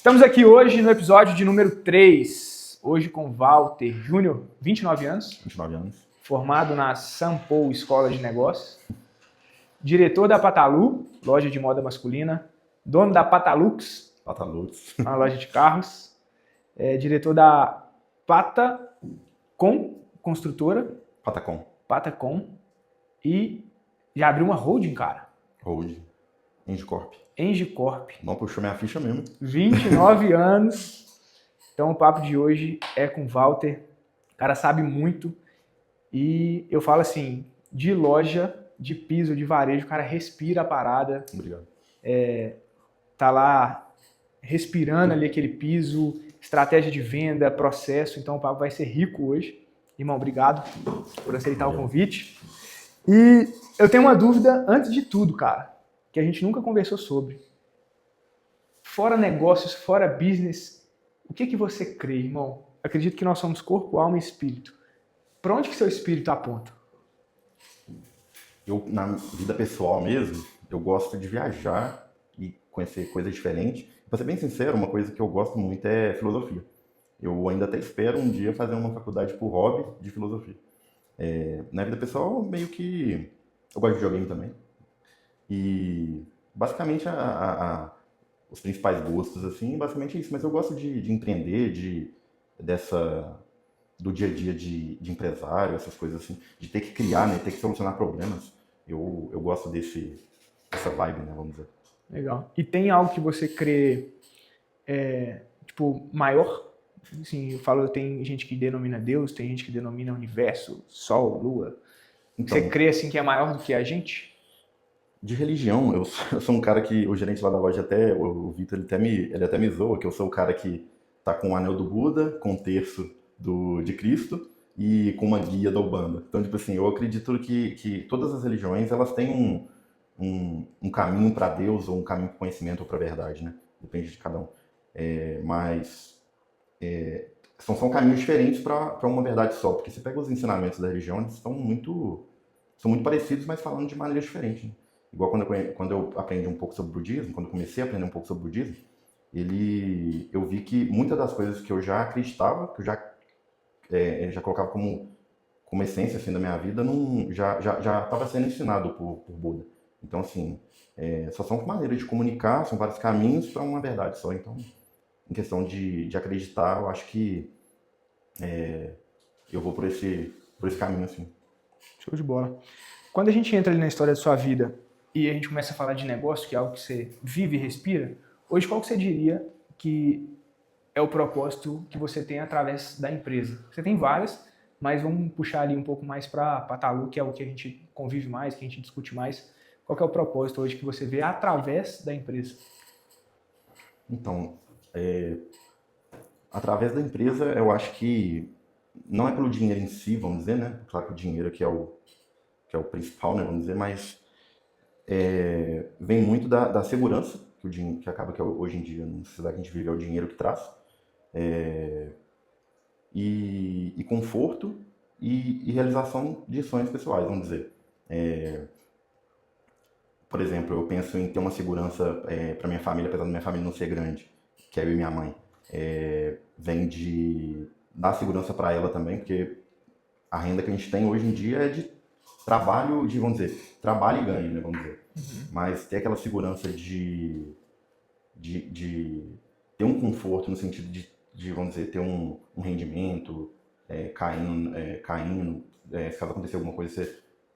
Estamos aqui hoje no episódio de número 3, hoje com Walter Júnior, 29 anos. 29 anos. Formado na Sampo Escola de Negócios. Diretor da Patalu, loja de moda masculina. Dono da Patalux, uma loja de carros. Diretor da Patacom, construtora. Patacom. E já abriu uma holding, cara. Holding. Engicorp. Não puxou minha ficha mesmo. 29 anos. Então o papo de hoje é com o Walter. O cara sabe muito. E eu falo assim, de loja, de piso, de varejo, o cara respira a parada. Obrigado. Tá lá respirando ali aquele piso, estratégia de venda, processo. Então o papo vai ser rico hoje. Irmão, obrigado por aceitar o convite. E eu tenho uma dúvida antes de tudo, cara, que a gente nunca conversou sobre. Fora negócios, fora business, o que você crê, irmão? Acredito que nós somos corpo, alma e espírito. Para onde que seu espírito aponta? Eu, na vida pessoal mesmo, eu gosto de viajar e conhecer coisas diferentes. Pra ser bem sincero, uma coisa que eu gosto muito é filosofia. Eu ainda até espero um dia fazer uma faculdade por hobby de filosofia. Na vida pessoal, meio que... Eu gosto de videogame também. E, basicamente, os principais gostos, assim, basicamente é isso. Mas eu gosto de empreender, do dia a dia de empresário, essas coisas assim. De ter que criar, né? Ter que solucionar problemas. Eu gosto dessa vibe, né? Vamos dizer. Legal. E tem algo que você crê, maior? Assim, eu falo, tem gente que denomina Deus, tem gente que denomina universo, sol, lua. Então, você crê, assim, que é maior do que a gente? De religião, eu sou um cara que, o gerente lá da loja até, o Vitor, ele até me zoa, que eu sou o cara que tá com o anel do Buda, com o terço de Cristo e com uma guia da Umbanda. Então, tipo assim, eu acredito que todas as religiões, elas têm um caminho para Deus, ou um caminho para conhecimento ou para a verdade, né? Depende de cada um. São caminhos diferentes para uma verdade só, porque você pega os ensinamentos da religião, eles são muito parecidos, mas falando de maneira diferente, né? Igual quando eu aprendi um pouco sobre o budismo, quando eu comecei a aprender um pouco sobre o budismo, eu vi que muitas das coisas que eu já acreditava, que eu já colocava como essência assim, da minha vida, já estava sendo ensinado por Buda. Então, assim, só são maneiras de comunicar, são vários caminhos para uma verdade só. Então, em questão de acreditar, eu acho que eu vou por esse caminho, assim. Show de bola. Quando a gente entra ali na história da sua vida e a gente começa a falar de negócio, que é algo que você vive e respira, hoje qual que você diria que é o propósito que você tem através da empresa? Você tem várias, mas vamos puxar ali um pouco mais para a Patalu, que é o que a gente convive mais, que a gente discute mais. Qual que é o propósito hoje que você vê através da empresa? Então, através da empresa, eu acho que não é pelo dinheiro em si, vamos dizer, né? Claro que o dinheiro que é o principal, né? Vamos dizer, mas vem muito da segurança que acaba que hoje em dia, na sociedade que a gente vive, é o dinheiro que traz. E conforto e realização de sonhos pessoais, vamos dizer. Por exemplo, eu penso em ter uma segurança para minha família, apesar da minha família não ser grande, que é eu e minha mãe. Vem de dar segurança para ela também, porque a renda que a gente tem hoje em dia é de trabalho, vamos dizer, trabalho e ganho, né, vamos dizer. Mas ter aquela segurança de ter um conforto no sentido de vamos dizer, ter um rendimento caindo, se caso acontecer alguma coisa,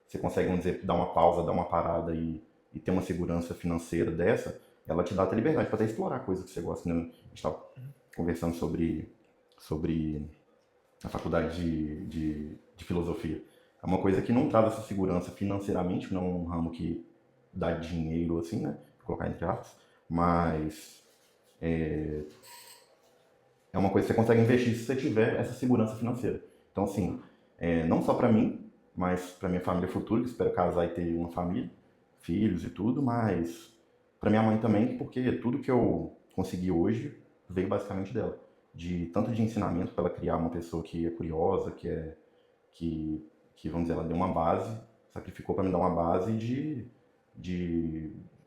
você consegue, vamos dizer, dar uma pausa, dar uma parada e ter uma segurança financeira dessa, ela te dá até liberdade para até explorar coisas que você gosta, né? A gente estava conversando sobre a faculdade de filosofia. É uma coisa que não traz essa segurança financeiramente, não é um ramo que dá dinheiro, assim, né? Vou colocar entre aspas, mas é uma coisa que você consegue investir se você tiver essa segurança financeira. Então, assim, não só para mim, mas para minha família futura, que espero casar e ter uma família, filhos e tudo, mas para minha mãe também, porque tudo que eu consegui hoje veio basicamente dela. Tanto de ensinamento para ela criar uma pessoa que é curiosa, que vamos dizer, ela deu uma base, sacrificou para me dar uma base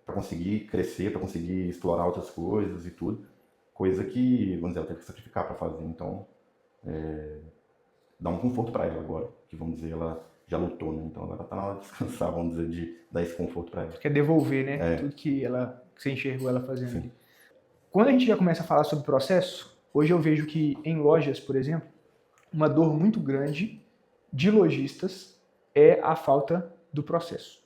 para conseguir crescer, para conseguir explorar outras coisas e tudo. coisa que, vamos dizer, ela teve que sacrificar para fazer. Então, dá um conforto para ela agora, que vamos dizer, ela já lutou, né? Então agora tá na hora de descansar, vamos dizer, de dar esse conforto para ela. Quer devolver, né? Tudo que você enxergou ela fazendo ali. Quando a gente já começa a falar sobre processo, hoje eu vejo que em lojas, por exemplo, uma dor muito grande de lojistas é a falta do processo,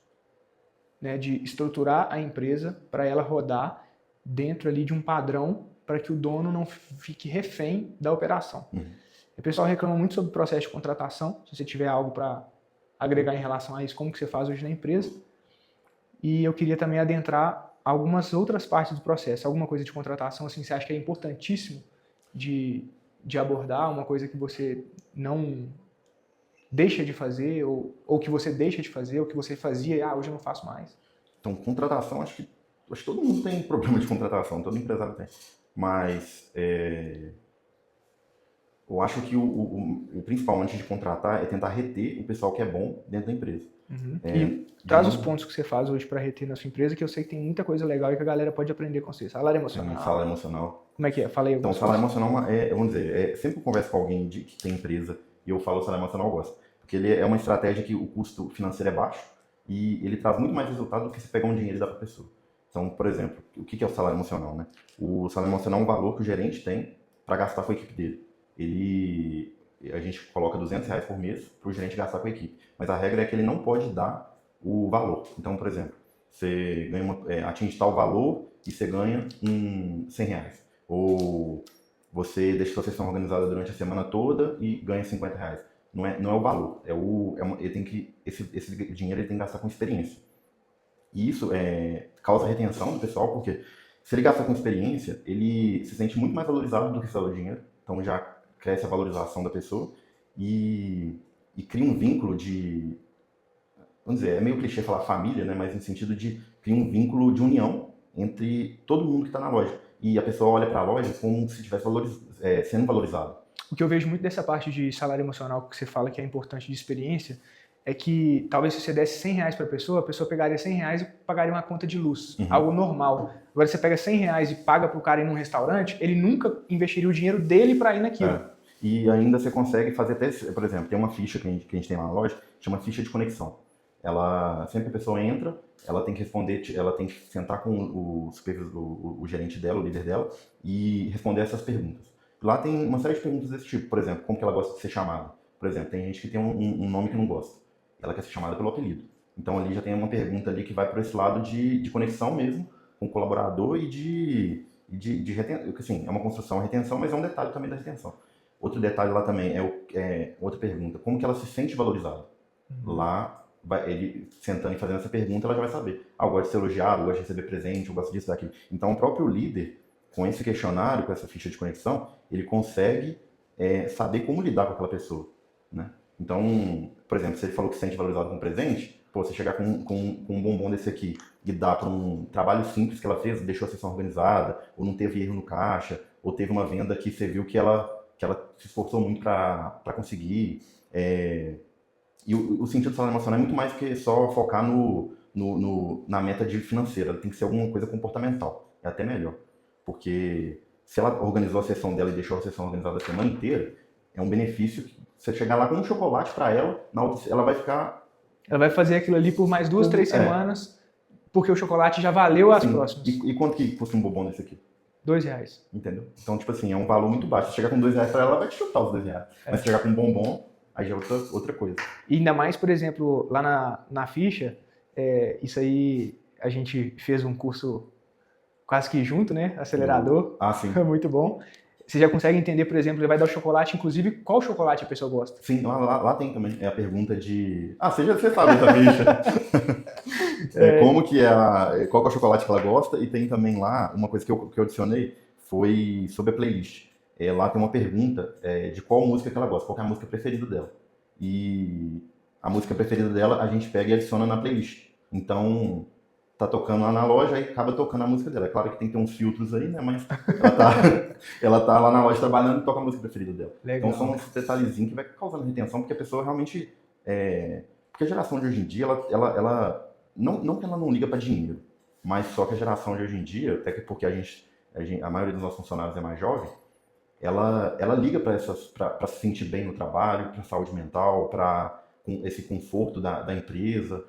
né? De estruturar a empresa para ela rodar dentro ali de um padrão para que o dono não fique refém da operação. O pessoal reclama muito sobre o processo de contratação. Se você tiver algo para agregar em relação a isso, como que você faz hoje na empresa. E eu queria também adentrar algumas outras partes do processo. Alguma coisa de contratação, assim, você acha que é importantíssimo de abordar, uma coisa que você não deixa de fazer, ou que você deixa de fazer, ou que você fazia e hoje eu não faço mais? Então, contratação, acho que todo mundo tem problema de contratação, todo empresário tem. Mas eu acho que o principal antes de contratar é tentar reter o pessoal que é bom dentro da empresa. E traz os pontos que você faz hoje para reter na sua empresa, que eu sei que tem muita coisa legal e que a galera pode aprender com você. Salário emocional. Salário emocional. Como é que é? Fala aí. Então, salário emocional, vamos dizer, sempre que eu converso com alguém que tem empresa e eu falo salário emocional, eu gosto. Porque ele é uma estratégia que o custo financeiro é baixo e ele traz muito mais resultado do que você pegar um dinheiro e dar para a pessoa. Então, por exemplo, o que é o salário emocional, né? O salário emocional é um valor que o gerente tem para gastar com a equipe dele. A gente coloca R$200 por mês para o gerente gastar com a equipe. Mas a regra é que ele não pode dar o valor. Então, por exemplo, você ganha atinge tal valor e você ganha R$100. Ou você deixa sua sessão organizada durante a semana toda e ganha R$50. Não é o valor. Esse dinheiro ele tem que gastar com experiência. E isso causa retenção do pessoal, porque se ele gasta com experiência, ele se sente muito mais valorizado do que só o dinheiro. Então já cresce a valorização da pessoa e cria um vínculo de, vamos dizer, é meio clichê falar família, né? Mas no sentido de criar um vínculo de união entre todo mundo que está na loja. E a pessoa olha para a loja como se estivesse sendo valorizado. O que eu vejo muito dessa parte de salário emocional que você fala que é importante de experiência é que talvez se você desse R$100 para a pessoa pegaria R$100 e pagaria uma conta de luz, algo normal. Agora você pega R$100 e paga para o cara ir num restaurante, ele nunca investiria o dinheiro dele para ir naquilo. E ainda você consegue fazer até, por exemplo, tem uma ficha que a gente tem lá na loja, chama ficha de conexão. Sempre que a pessoa entra, ela tem que responder, ela tem que sentar com o gerente dela, o líder dela, e responder essas perguntas. Lá tem uma série de perguntas desse tipo, por exemplo, como que ela gosta de ser chamada. Por exemplo, tem gente que tem um nome que não gosta. Ela quer ser chamada pelo apelido. Então ali já tem uma pergunta ali que vai para esse lado de conexão mesmo com o colaborador e de retenção. Assim, é uma construção, retenção, mas é um detalhe também da retenção. Outro detalhe lá também outra pergunta, como que ela se sente valorizada? Lá, ele sentando e fazendo essa pergunta, ela já vai saber. Eu gosto de ser elogiado, eu gosto de receber presente, eu gosto disso, daquilo. Então o próprio líder, com esse questionário, com essa ficha de conexão, ele consegue saber como lidar com aquela pessoa, né? Então, por exemplo, se ele falou que se sente valorizado com um presente, você chegar com um bombom desse aqui e dar para um trabalho simples que ela fez, deixou a sessão organizada, ou não teve erro no caixa, ou teve uma venda que você viu que ela se esforçou muito para conseguir. E o sentido do salário emocional é muito mais que só focar na meta financeira, ela tem que ser alguma coisa comportamental, é até melhor. Porque se ela organizou a sessão dela e deixou a sessão organizada a semana inteira, é um benefício que você chegar lá com um chocolate para ela, ela vai ficar... Ela vai fazer aquilo ali por mais 2, 3 semanas, porque o chocolate já valeu as próximas. E quanto que custa um bombom desse aqui? R$2. Entendeu? Então, tipo assim, é um valor muito baixo. Se chegar com R$2 para ela vai te chutar os R$2. Mas se chegar com um bombom, aí já é outra coisa. E ainda mais, por exemplo, lá na ficha, isso aí a gente fez um curso quase que junto, né? Acelerador. Sim. Muito bom. Você já consegue entender, por exemplo, ele vai dar o chocolate, inclusive, qual chocolate a pessoa gosta? Sim, lá tem também. É a pergunta de... você sabe essa ficha. Como que qual que é o chocolate que ela gosta, e tem também lá, uma coisa que eu adicionei, foi sobre a playlist. Lá tem uma pergunta de qual música que ela gosta, qual que é a música preferida dela. E a música preferida dela a gente pega e adiciona na playlist. Então, tá tocando lá na loja e acaba tocando a música dela. É claro que tem que ter uns filtros aí, né? Mas ela tá lá na loja trabalhando e toca a música preferida dela. Legal. Então são esses detalhezinhos que vai causando retenção, porque a pessoa realmente... Porque a geração de hoje em dia, ela não que ela não liga para dinheiro, mas só que a geração de hoje em dia, até porque a gente a maioria dos nossos funcionários é mais jovem, ela liga para se sentir bem no trabalho, para a saúde mental, para esse conforto da empresa.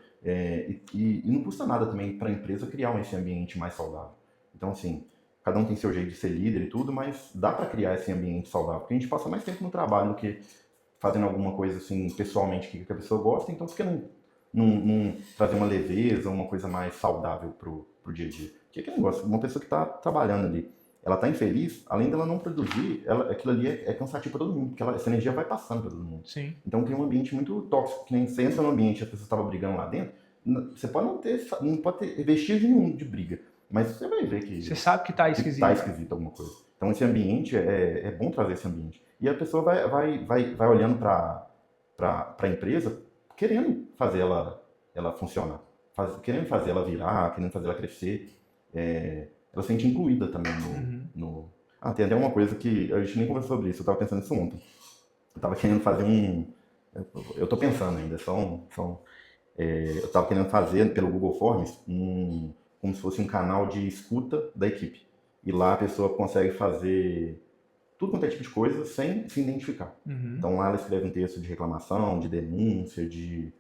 E não custa nada também para a empresa criar esse ambiente mais saudável. Então, assim, cada um tem seu jeito de ser líder e tudo, mas dá para criar esse ambiente saudável. Porque a gente passa mais tempo no trabalho do que fazendo alguma coisa assim, pessoalmente, que a pessoa gosta. Então, por que não trazer uma leveza, uma coisa mais saudável pro dia a dia? Porque aquele negócio, uma pessoa que está trabalhando ali, ela está infeliz, além dela não produzir, aquilo ali é cansativo para todo mundo, porque essa energia vai passando para todo mundo. Sim. Então cria um ambiente muito tóxico, que nem você entra no ambiente e a pessoa estava brigando lá dentro, você pode não pode ter vestígio nenhum de briga, mas você vai ver que Você sabe que tá esquisito. tá esquisito alguma coisa. Então esse ambiente, é bom trazer esse ambiente. E a pessoa vai olhando para a empresa, querendo fazer ela funcionar, querendo fazer ela virar, querendo fazer ela crescer. Ela se sente incluída também no... tem até uma coisa que a gente nem conversou sobre isso, eu estava pensando nisso ontem. Eu estava querendo fazer eu estou pensando ainda, eu estava querendo fazer pelo Google Forms como se fosse um canal de escuta da equipe. E lá a pessoa consegue fazer tudo quanto é tipo de coisa sem se identificar. Então lá ela escreve um texto de reclamação, de denúncia, de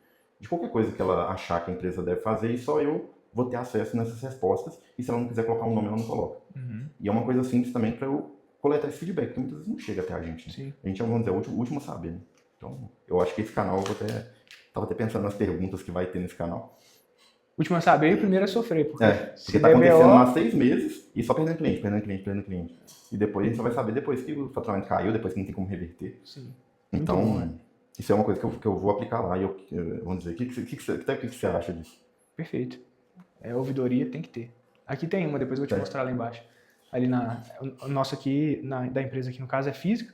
qualquer coisa que ela achar que a empresa deve fazer, e só eu vou ter acesso nessas respostas, e se ela não quiser colocar um nome, ela não coloca. E é uma coisa simples também para eu coletar esse feedback, porque muitas vezes não chega até a gente. Né? A gente é, vamos dizer, o último a saber. Né? Então, eu acho que esse canal, estava até pensando nas perguntas que vai ter nesse canal. Último a saber e o primeiro a sofrer. Porque tá acontecendo há 6 meses e só perdendo cliente. E depois a gente só vai saber depois que o faturamento caiu, depois que não tem como reverter. Sim. Então, bom, isso é uma coisa que eu vou aplicar lá. E vamos dizer, o que você acha disso? Perfeito. Ouvidoria tem que ter. Aqui tem uma, depois eu vou te mostrar lá embaixo. Ali o nosso aqui, da empresa aqui no caso, é física.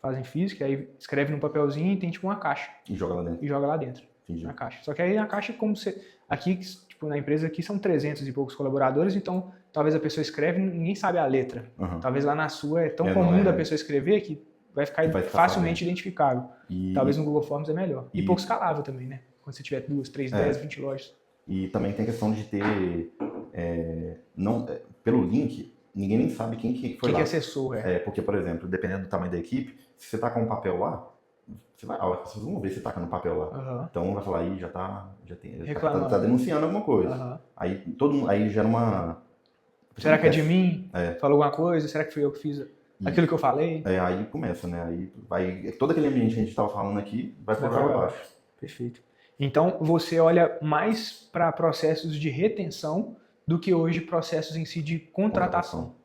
Fazem física, aí escreve num papelzinho e tem tipo uma caixa. E joga lá dentro. E joga lá dentro. Entendi. Na caixa. Só que aí na caixa, como você... Aqui, tipo, na empresa aqui são 300 e poucos colaboradores, então talvez a pessoa escreve e ninguém sabe a letra. Talvez lá na sua é tão comum da pessoa escrever que vai ficar facilmente identificável. Talvez no Google Forms é melhor. E pouco escalável também, né? Quando você tiver 2, 3, 10, 20 lojas. E também tem a questão de ter... pelo link, ninguém nem sabe quem que foi lá. Quem que acessou, porque, por exemplo, dependendo do tamanho da equipe, se você tá com um papel lá, as pessoas vão ver se tá com um papel lá. Então vai falar, aí já tá denunciando alguma coisa. Aí todo mundo, aí gera uma... Será que é de mim? Falou alguma coisa? Será que fui eu que fiz aquilo que eu falei? Aí começa, né? Aí vai... Todo aquele ambiente que a gente estava falando aqui vai por água abaixo. Perfeito. Então, você olha mais para processos de retenção do que hoje processos em si de contratação.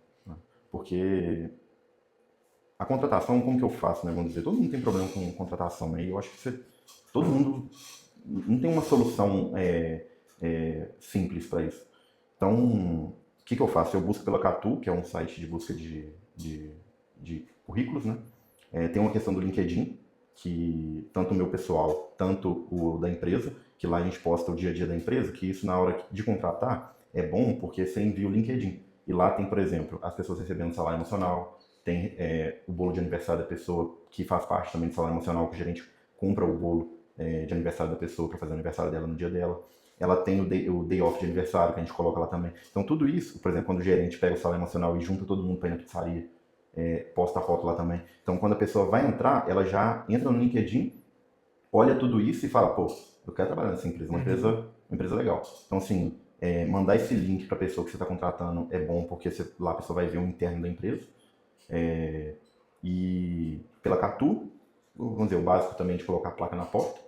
Porque a contratação, como que eu faço, né? Vamos dizer, todo mundo tem problema com contratação, né? E eu acho que todo mundo não tem uma solução simples para isso. Então, o que eu faço? Eu busco pela Catu, que é um site de busca de currículos, né? Tem uma questão do LinkedIn, que tanto o meu pessoal, tanto o da empresa, que lá a gente posta o dia a dia da empresa, que isso na hora de contratar é bom porque você envia o LinkedIn. E lá tem, por exemplo, as pessoas recebendo salário emocional, tem o bolo de aniversário da pessoa, que faz parte também do salário emocional, que o gerente compra o bolo de aniversário da pessoa para fazer o aniversário dela no dia dela. Ela tem o day off de aniversário, que a gente coloca lá também. Então tudo isso, por exemplo, quando o gerente pega o salário emocional e junta todo mundo para ir na pizzaria, posta a foto lá também. Então, quando a pessoa vai entrar, ela já entra no LinkedIn, olha tudo isso e fala, pô, eu quero trabalhar nessa empresa, uma empresa legal. Então, assim, mandar esse link para a pessoa que você está contratando é bom, porque lá a pessoa vai ver o interno da empresa. E pela Catu, vamos dizer, o básico também de colocar a placa na porta.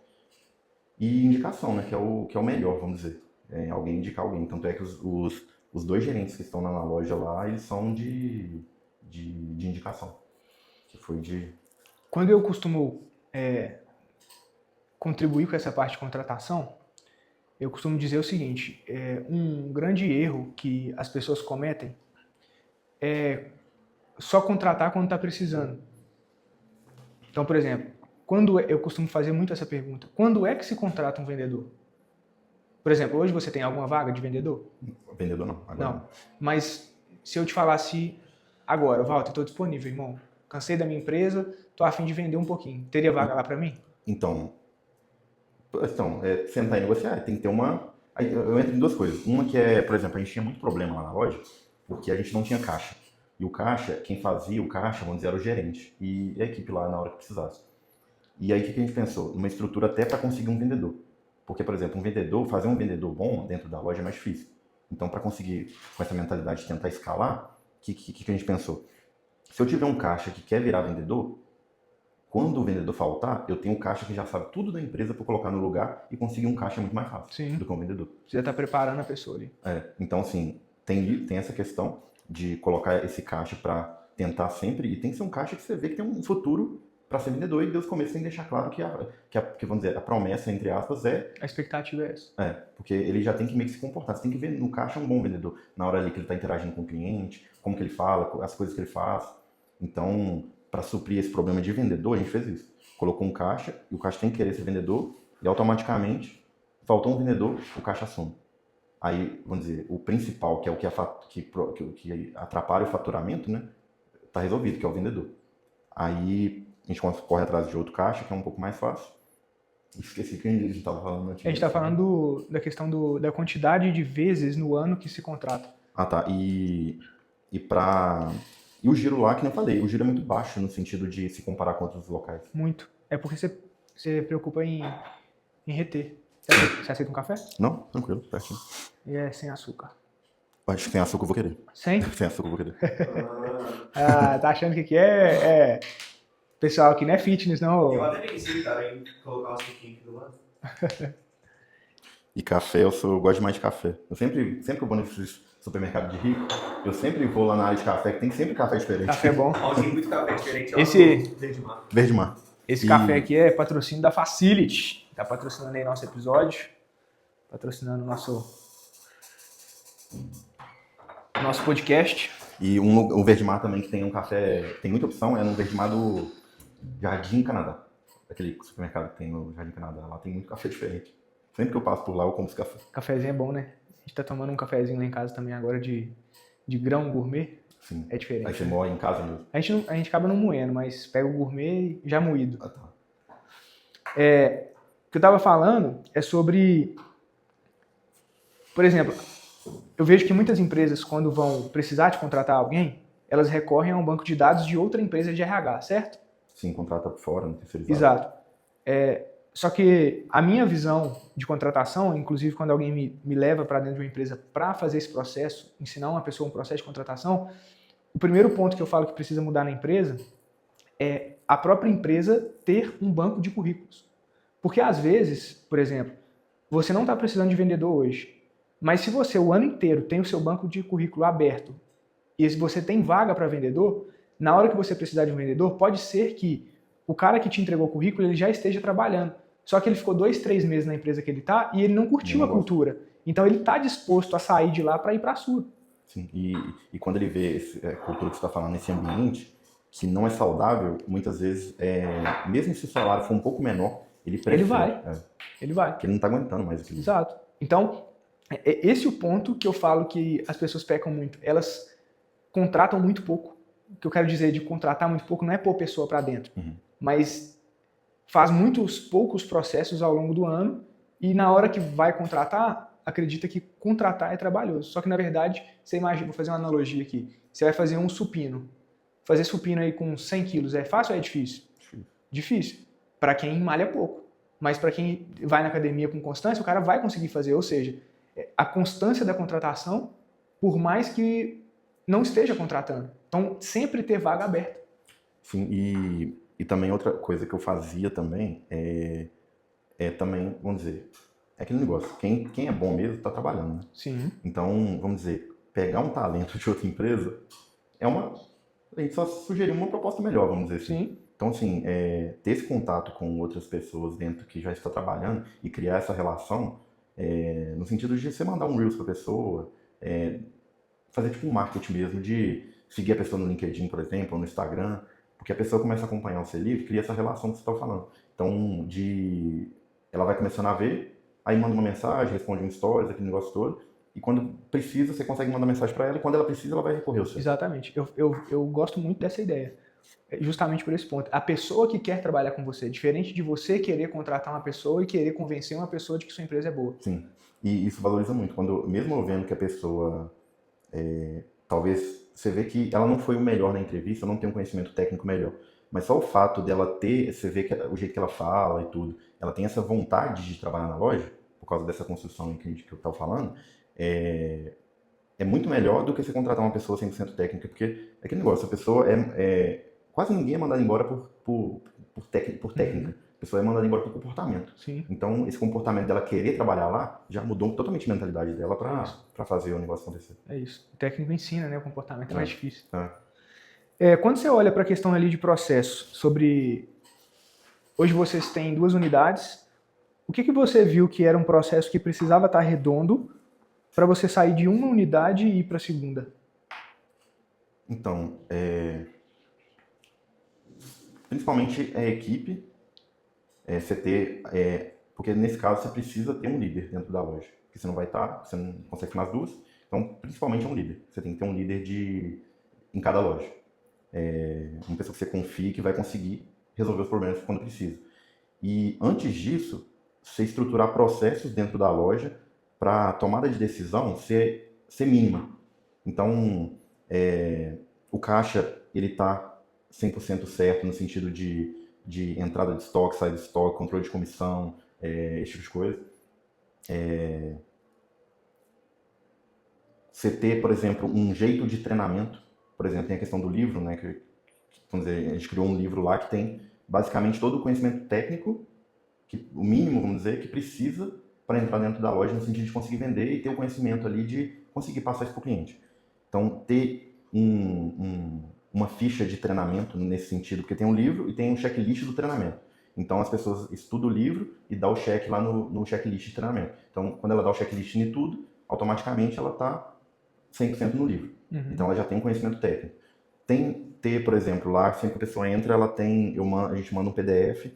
E indicação, né, que é o melhor, vamos dizer. Alguém indicar alguém. Tanto é que os 2 gerentes que estão na loja lá, eles são de indicação. Que foi de... Quando eu costumo contribuir com essa parte de contratação, eu costumo dizer o seguinte, um grande erro que as pessoas cometem é só contratar quando está precisando. Então, por exemplo, eu costumo fazer muito essa pergunta, quando é que se contrata um vendedor? Por exemplo, hoje você tem alguma vaga de vendedor? Vendedor não. Agora não. Mas se eu te falasse agora, Walter, estou disponível, irmão. Cansei da minha empresa, estou a fim de vender um pouquinho. Teria vaga lá para mim? Então, sentar e negociar, tem que ter uma... Eu entro em 2 coisas. Uma que por exemplo, a gente tinha muito problema lá na loja, porque a gente não tinha caixa. E o caixa, quem fazia o caixa, vamos dizer, era o gerente e a equipe lá na hora que precisasse. E aí o que a gente pensou? Uma estrutura até para conseguir um vendedor. Porque, por exemplo, fazer um vendedor bom dentro da loja é mais difícil. Então, para conseguir, com essa mentalidade de tentar escalar, o que a gente pensou? Se eu tiver um caixa que quer virar vendedor, quando o vendedor faltar, eu tenho um caixa que já sabe tudo da empresa para colocar no lugar e conseguir um caixa muito mais fácil Sim. do que um vendedor. Você já está preparando a pessoa ali. Então, assim, tem essa questão de colocar esse caixa para tentar sempre, e tem que ser um caixa que você vê que tem um futuro para ser vendedor, e desde o começo tem que deixar claro que vamos dizer, a promessa, entre aspas, A expectativa é essa. porque ele já tem que meio que se comportar. Você tem que ver no caixa um bom vendedor, na hora ali que ele está interagindo com o cliente, como que ele fala, as coisas que ele faz. Então, para suprir esse problema de vendedor, a gente fez isso. Colocou um caixa, e o caixa tem que querer ser vendedor, e automaticamente, faltou um vendedor, o caixa assume. Aí, vamos dizer, o principal, que é o que atrapalha o faturamento, né, tá resolvido, que é o vendedor. Aí, a gente corre atrás de outro caixa, que é um pouco mais fácil. Esqueci o que a gente estava falando antes. A gente está falando da questão da quantidade de vezes no ano que se contrata. Ah, tá. E o giro lá, que nem eu falei, o giro é muito baixo no sentido de se comparar com outros locais. Muito. É porque você preocupa em reter. Você aceita um café? Não? Tranquilo, pertinho. E é sem açúcar. Acho que sem açúcar eu vou querer. Sem? Sem açúcar eu vou querer. Tá achando que é? Pessoal, aqui não é fitness, não. Eu até pensei, cara, em colocar um suquinho aqui do lado. E café, eu gosto mais de café. Eu sempre que eu vou nesses supermercados de rico, eu sempre vou lá na área de café, que tem sempre café diferente. Café bom. Tem muito café diferente. Ó, Esse- Verde Mar. Verde Mar. Esse café aqui é patrocínio da Facility. Tá patrocinando aí nosso episódio. Patrocinando nosso podcast. E o Verde Mar também, que tem um café, tem muita opção, é no Verde Mar do Jardim Canadá. Aquele supermercado que tem no Jardim Canadá. Lá tem muito café diferente. Sempre que eu passo por lá, eu compro esse café. Cafezinho é bom, né? A gente tá tomando um cafezinho lá em casa também agora de grão gourmet. Sim. É diferente. Aí você né? mora em casa mesmo. A gente acaba não moendo, mas pega o gourmet já moído. Ah, tá. O que eu tava falando é sobre... Por exemplo, eu vejo que muitas empresas, quando vão precisar de contratar alguém, elas recorrem a um banco de dados de outra empresa de RH, certo? Sim, contrata por fora, não terceirizado. Exato. Só que a minha visão de contratação, inclusive quando alguém me leva para dentro de uma empresa para fazer esse processo, ensinar uma pessoa um processo de contratação, o primeiro ponto que eu falo que precisa mudar na empresa é a própria empresa ter um banco de currículos. Porque às vezes, por exemplo, você não está precisando de vendedor hoje, mas se você o ano inteiro tem o seu banco de currículo aberto e se você tem vaga para vendedor, na hora que você precisar de um vendedor, pode ser que o cara que te entregou o currículo ele já esteja trabalhando. Só que ele ficou 2, 3 meses na empresa que ele está e ele não curtiu a cultura. Então ele está disposto a sair de lá para ir para a sua. Sim, e quando ele vê a cultura que você está falando nesse ambiente, que não é saudável, muitas vezes, mesmo se o salário for um pouco menor, ele prefere. Ele vai. Porque ele não está aguentando mais aquilo. Exato. Então, esse é o ponto que eu falo que as pessoas pecam muito. Elas contratam muito pouco. O que eu quero dizer de contratar muito pouco não é pôr pessoa para dentro, mas faz muitos poucos processos ao longo do ano e na hora que vai contratar, acredita que contratar é trabalhoso. Só que, na verdade, você imagina, vou fazer uma analogia aqui, você vai fazer um supino. Fazer supino aí com 100 quilos é fácil ou é difícil? Difícil. Para quem malha pouco. Mas para quem vai na academia com constância, o cara vai conseguir fazer. Ou seja, a constância da contratação, por mais que não esteja contratando. Então, sempre ter vaga aberta. Sim, e também outra coisa que eu fazia também é também, vamos dizer, é aquele negócio, quem é bom mesmo está trabalhando, né? Sim. Então, vamos dizer, pegar um talento de outra empresa a gente só sugeriu uma proposta melhor, vamos dizer assim. Sim. Então, assim, ter esse contato com outras pessoas dentro que já está trabalhando e criar essa relação, no sentido de você mandar um Reels para a pessoa, fazer tipo um marketing mesmo, de seguir a pessoa no LinkedIn, por exemplo, ou no Instagram, porque a pessoa começa a acompanhar o seu livro e cria essa relação que você está falando. Então, ela vai começando a ver, aí manda uma mensagem, responde um stories, aquele negócio todo, e quando precisa, você consegue mandar mensagem para ela, e quando ela precisa, ela vai recorrer ao seu. Exatamente. Eu gosto muito dessa ideia. Justamente por esse ponto. A pessoa que quer trabalhar com você, diferente de você querer contratar uma pessoa e querer convencer uma pessoa de que sua empresa é boa. Sim. E isso valoriza muito. Mesmo eu vendo que a pessoa talvez você vê que ela não foi o melhor na entrevista, não tem um conhecimento técnico melhor. Mas só o fato dela ter, você vê que o jeito que ela fala e tudo, ela tem essa vontade de trabalhar na loja, por causa dessa construção que eu estava falando, é muito melhor do que você contratar uma pessoa 100% técnica, porque é aquele negócio, a pessoa quase ninguém é mandado embora por técnica. A pessoa é mandada embora por comportamento. Sim. Então, esse comportamento dela querer trabalhar lá já mudou totalmente a mentalidade dela para fazer o negócio acontecer. É isso. O técnico ensina, né? O comportamento é mais difícil. É. Quando você olha para a questão ali de processo, hoje vocês têm 2 unidades, o que você viu que era um processo que precisava estar redondo para você sair de uma unidade e ir para a segunda? Então, principalmente a equipe, você ter, porque nesse caso você precisa ter um líder dentro da loja, porque você não vai estar, você não consegue filmar as duas, então principalmente é um líder, você tem que ter um líder em cada loja, uma pessoa que você confie que vai conseguir resolver os problemas quando precisa. E antes disso, você estruturar processos dentro da loja para a tomada de decisão ser mínima. Então, o caixa ele está 100% certo no sentido de entrada de estoque, saída de estoque, controle de comissão, esse tipo de coisa. Você ter, por exemplo, um jeito de treinamento. Por exemplo, tem a questão do livro, né? Vamos dizer, a gente criou um livro lá que tem basicamente todo o conhecimento técnico, o mínimo, vamos dizer, que precisa para entrar dentro da loja no sentido de conseguir vender e ter o conhecimento ali de conseguir passar isso para o cliente. Então, ter uma ficha de treinamento nesse sentido, porque tem um livro e tem um checklist do treinamento. Então, as pessoas estudam o livro e dão o check lá no checklist de treinamento. Então, quando ela dá o checklist em tudo, automaticamente ela está 100% no livro. Então, ela já tem um conhecimento técnico. Ter, por exemplo, lá, sempre que a pessoa entra, a gente manda um PDF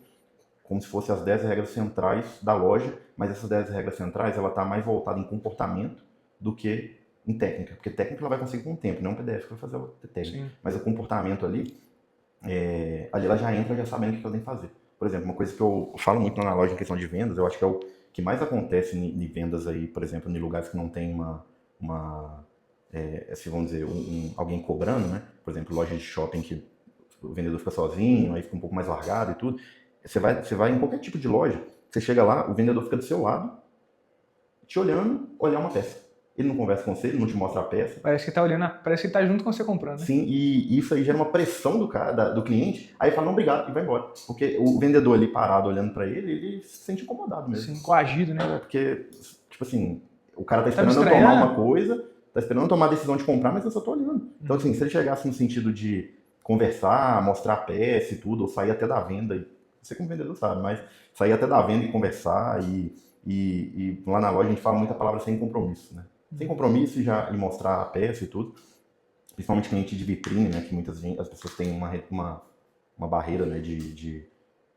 como se fosse as 10 regras centrais da loja, mas essas 10 regras centrais, ela está mais voltada em comportamento do que em técnica, porque técnica ela vai conseguir com o tempo, não é um PDF que vai fazer a técnica. Sim. Mas o comportamento ali ela já entra já sabendo o que ela tem que fazer. Por exemplo, uma coisa que eu falo muito na loja em questão de vendas, eu acho que é o que mais acontece em vendas aí, por exemplo, em lugares que não tem assim, vamos dizer, alguém cobrando, né? Por exemplo, loja de shopping que o vendedor fica sozinho, aí fica um pouco mais largado e tudo. Você vai em qualquer tipo de loja, você chega lá, o vendedor fica do seu lado, te olhando, olhar uma peça. Ele não conversa com você, ele não te mostra a peça. Parece que tá olhando, parece que tá junto com você comprando, né? Sim, e isso aí gera uma pressão do cliente, aí fala, não, obrigado, e vai embora. Porque o vendedor ali parado olhando pra ele se sente incomodado mesmo. Sim, coagido, né? Porque, tipo assim, o cara tá esperando eu tomar uma coisa, tá esperando eu tomar a decisão de comprar, mas eu só tô olhando. Então, assim, se ele chegasse no sentido de conversar, mostrar a peça e tudo, ou sair até da venda, você como vendedor sabe, mas sair até da venda e conversar, e lá na loja a gente fala muita palavra sem compromisso, né? Sem compromisso e mostrar a peça e tudo, principalmente cliente de vitrine, né, que muitas vezes as pessoas têm uma barreira, né, de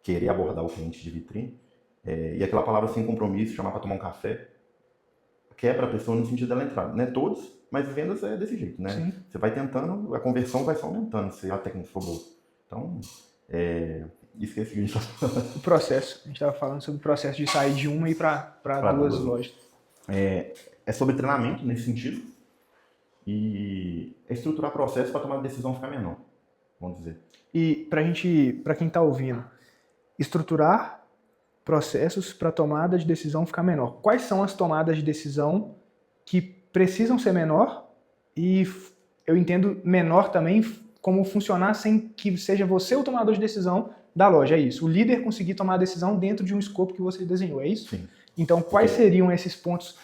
querer abordar o cliente de vitrine, e aquela palavra sem compromisso, chamar para tomar um café, quebra a pessoa no sentido dela entrar, né, todos, mas vendas é desse jeito, né, Sim. Você vai tentando, a conversão vai só aumentando, se a técnica for boa. Então, esqueci o que a gente estava falando. O processo, a gente estava falando sobre o processo de sair de uma e ir para duas lojas. É sobre treinamento nesse sentido e estruturar processo para tomar a decisão ficar menor, vamos dizer. E para quem está ouvindo, estruturar processos para tomada de decisão ficar menor. Quais são as tomadas de decisão que precisam ser menor e eu entendo menor também como funcionar sem que seja você o tomador de decisão da loja, é isso. O líder conseguir tomar a decisão dentro de um escopo que você desenhou, é isso? Sim. Então, quais seriam esses pontos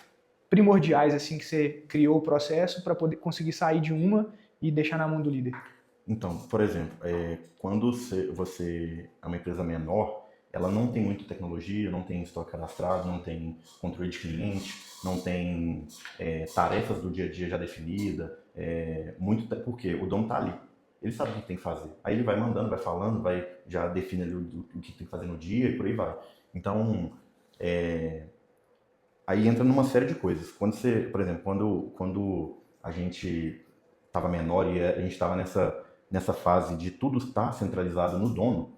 primordiais assim que você criou o processo para poder conseguir sair de uma e deixar na mão do líder? Então, por exemplo, quando você é uma empresa menor, ela não tem muita tecnologia, não tem estoque cadastrado, não tem controle de cliente, não tem tarefas do dia a dia já definidas, porque o dono está ali. Ele sabe o que tem que fazer. Aí ele vai mandando, vai falando, já define ali o que tem que fazer no dia e por aí vai. Então, aí entra numa série de coisas. Quando você, por exemplo, quando a gente estava menor e a gente estava nessa fase de tudo estar centralizado no dono,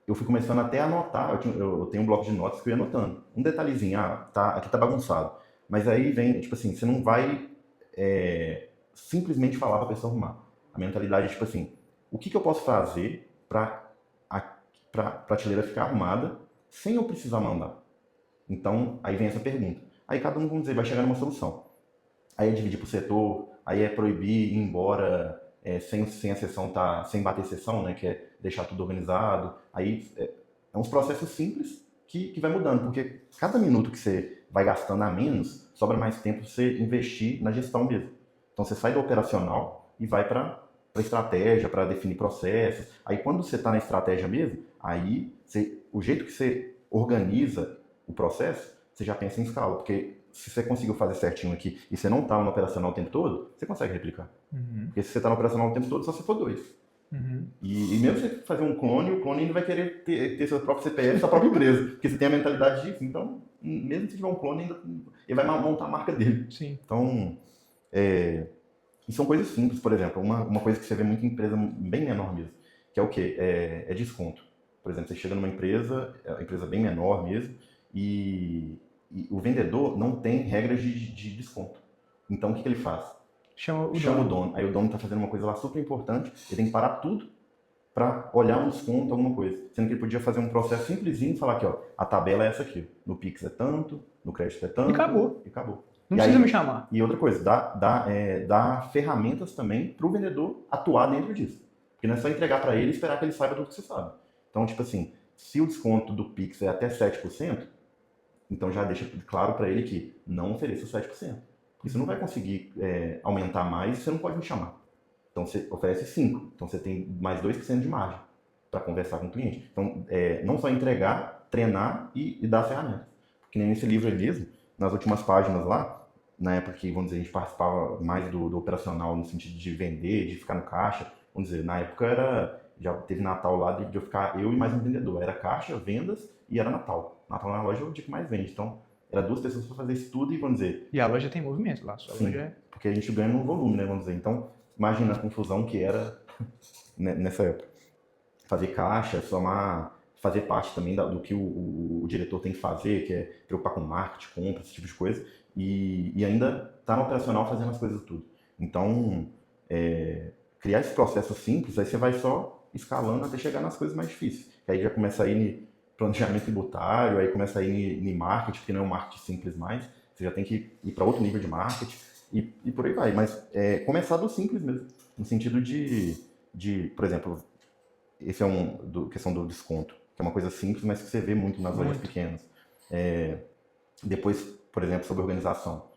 eu fui começando até a anotar. Eu tenho um bloco de notas que eu ia anotando. Um detalhezinho, aqui tá bagunçado. Mas aí vem, tipo assim, você não vai simplesmente falar para a pessoa arrumar. A mentalidade é tipo assim, o que eu posso fazer para a prateleira ficar arrumada sem eu precisar mandar? Então, aí vem essa pergunta. Aí cada um, vamos dizer, vai chegar numa solução. Aí é dividir por setor, aí é proibir ir embora sem a sessão sem bater sessão, né, que é deixar tudo organizado. Aí é uns processos simples que vai mudando, porque cada minuto que você vai gastando a menos, sobra mais tempo para você investir na gestão mesmo. Então você sai do operacional e vai para estratégia, para definir processos. Aí quando você está na estratégia mesmo, aí o jeito que você organiza o processo, você já pensa em escala, porque se você conseguiu fazer certinho aqui e você não está no operacional o tempo todo, você consegue replicar. Porque se você está no operacional o tempo todo, só se for 2. E mesmo você fazer um clone, o clone ainda vai querer ter seu próprio CPF, sua própria empresa, porque você tem a mentalidade disso. Então, mesmo se tiver um clone, ele vai montar a marca dele. Sim. Então, e são coisas simples, por exemplo, uma coisa que você vê muito em empresa bem menor mesmo, que é o quê? É desconto. Por exemplo, você chega numa empresa, a empresa bem menor mesmo, e o vendedor não tem regras de desconto. Então, o que ele faz? Chama o dono. Aí o dono está fazendo uma coisa lá super importante, ele tem que parar tudo para olhar um desconto, alguma coisa. Sendo que ele podia fazer um processo simplesinho e falar aqui, ó, a tabela é essa aqui. No Pix é tanto, no crédito é tanto. E acabou. Não e precisa aí, me chamar. E outra coisa, dá ferramentas também para o vendedor atuar dentro disso. Porque não é só entregar para ele e esperar que ele saiba do que você sabe. Então, tipo assim, se o desconto do Pix é até 7%, então já deixa claro para ele que não ofereça 7%. Porque você não vai conseguir aumentar mais e você não pode me chamar. Então você oferece 5%, então você tem mais 2% de margem para conversar com o cliente. Então, não só entregar, treinar e dar ferramentas. Porque nem nesse livro aí mesmo, nas últimas páginas lá, na época que, vamos dizer, a gente participava mais do operacional no sentido de vender, de ficar no caixa, vamos dizer, na época já teve Natal lá de eu ficar eu e mais um vendedor. Era caixa, vendas e era Natal. Natal na loja é o dia que mais vende, então era 2 pessoas para fazer isso tudo e, vamos dizer... E a loja tem movimento lá, sua loja é... porque a gente ganha no volume, né, vamos dizer. Então, imagina a confusão que era nessa época. Fazer caixa, fazer parte também do que o diretor tem que fazer, que é preocupar com marketing, compra, esse tipo de coisa, e ainda estar no operacional fazendo as coisas tudo. Então, criar esse processo simples, aí você vai só escalando até chegar nas coisas mais difíceis. Que aí já começa a ir planejamento tributário, aí começa a ir em marketing, porque não é um marketing simples mais, você já tem que ir para outro nível de marketing e por aí vai. Mas começar do simples mesmo, no sentido de por exemplo, esse é questão do desconto, que é uma coisa simples, mas que você vê muito nas lojas pequenas. Depois, por exemplo, sobre organização,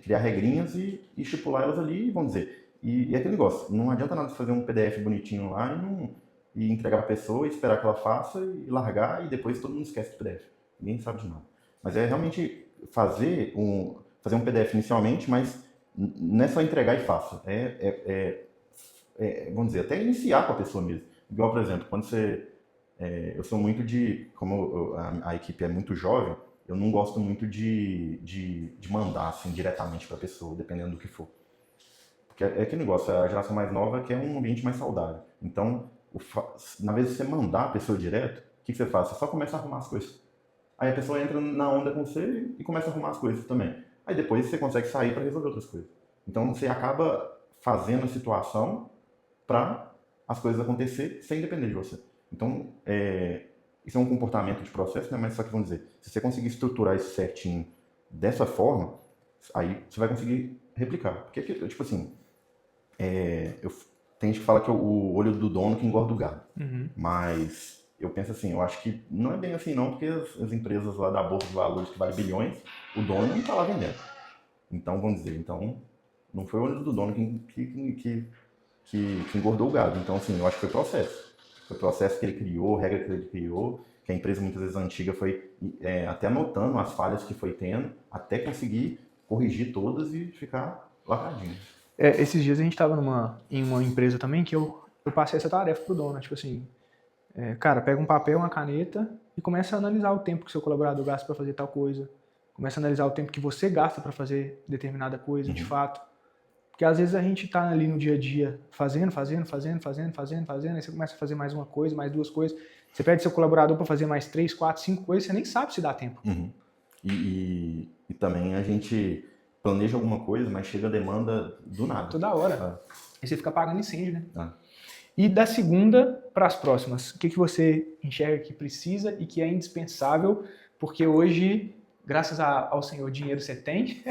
criar regrinhas e estipular elas ali, vamos dizer. E aquele negócio, não adianta nada fazer um PDF bonitinho lá e entregar para a pessoa, e esperar que ela faça e largar, e depois todo mundo esquece do PDF. Ninguém sabe de nada. Mas é realmente fazer um PDF inicialmente, mas não é só entregar e faça. Vamos dizer, até iniciar com a pessoa mesmo. Igual, por exemplo, quando você... eu sou muito como a equipe é muito jovem, eu não gosto muito de mandar assim, diretamente para a pessoa, dependendo do que for. Porque é aquele negócio, a geração mais nova quer um ambiente mais saudável. Então, na vez de você mandar a pessoa direto, o que você faz? Você só começa a arrumar as coisas. Aí a pessoa entra na onda com você e começa a arrumar as coisas também. Aí depois você consegue sair para resolver outras coisas. Então você acaba fazendo a situação para as coisas acontecer sem depender de você. Então, isso é um comportamento de processo, né? Mas só que, vamos dizer, se você conseguir estruturar isso certinho dessa forma, aí você vai conseguir replicar. Porque, tipo assim, tem gente que fala que é o olho do dono que engorda o gado. Mas eu penso assim, eu acho que não é bem assim não, porque as empresas lá da Bolsa de Valores que vale bilhões, o dono não está lá vendendo. Então, vamos dizer, não foi o olho do dono que engordou o gado. Então, assim, eu acho que foi processo. Foi o processo que ele criou, regra que ele criou, que a empresa muitas vezes antiga foi até anotando as falhas que foi tendo, até conseguir corrigir todas e ficar lacradinho. Esses dias a gente estava em uma empresa também que eu passei essa tarefa pro dono, tipo assim, cara, pega um papel, uma caneta e começa a analisar o tempo que seu colaborador gasta para fazer tal coisa. Começa a analisar o tempo que você gasta para fazer determinada coisa, de fato. Porque às vezes a gente tá ali no dia a dia fazendo, aí você começa a fazer mais uma coisa, mais duas coisas. Você pede seu colaborador para fazer mais 3, 4, 5 coisas, você nem sabe se dá tempo. E também a gente planeja alguma coisa, mas chega a demanda do nada. Toda hora. E você fica apagando incêndio, né? Ah. E da segunda para as próximas, o que você enxerga que precisa e que é indispensável? Porque hoje, graças ao Senhor, dinheiro você tem,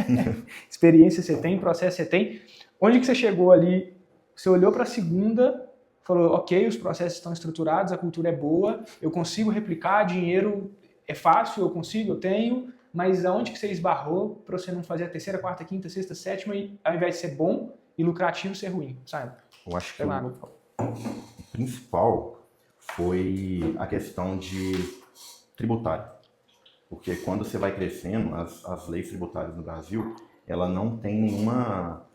experiência você tem, processo você tem. Onde que você chegou ali? Você olhou para a segunda, falou, ok, os processos estão estruturados, a cultura é boa, eu consigo replicar, dinheiro é fácil, eu consigo, eu tenho, mas aonde que você esbarrou para você não fazer a terceira, quarta, quinta, sexta, sétima e ao invés de ser bom e lucrativo, ser ruim, sabe? Eu acho que o principal foi a questão de tributário. Porque quando você vai crescendo, as leis tributárias no Brasil, ela não tem nenhuma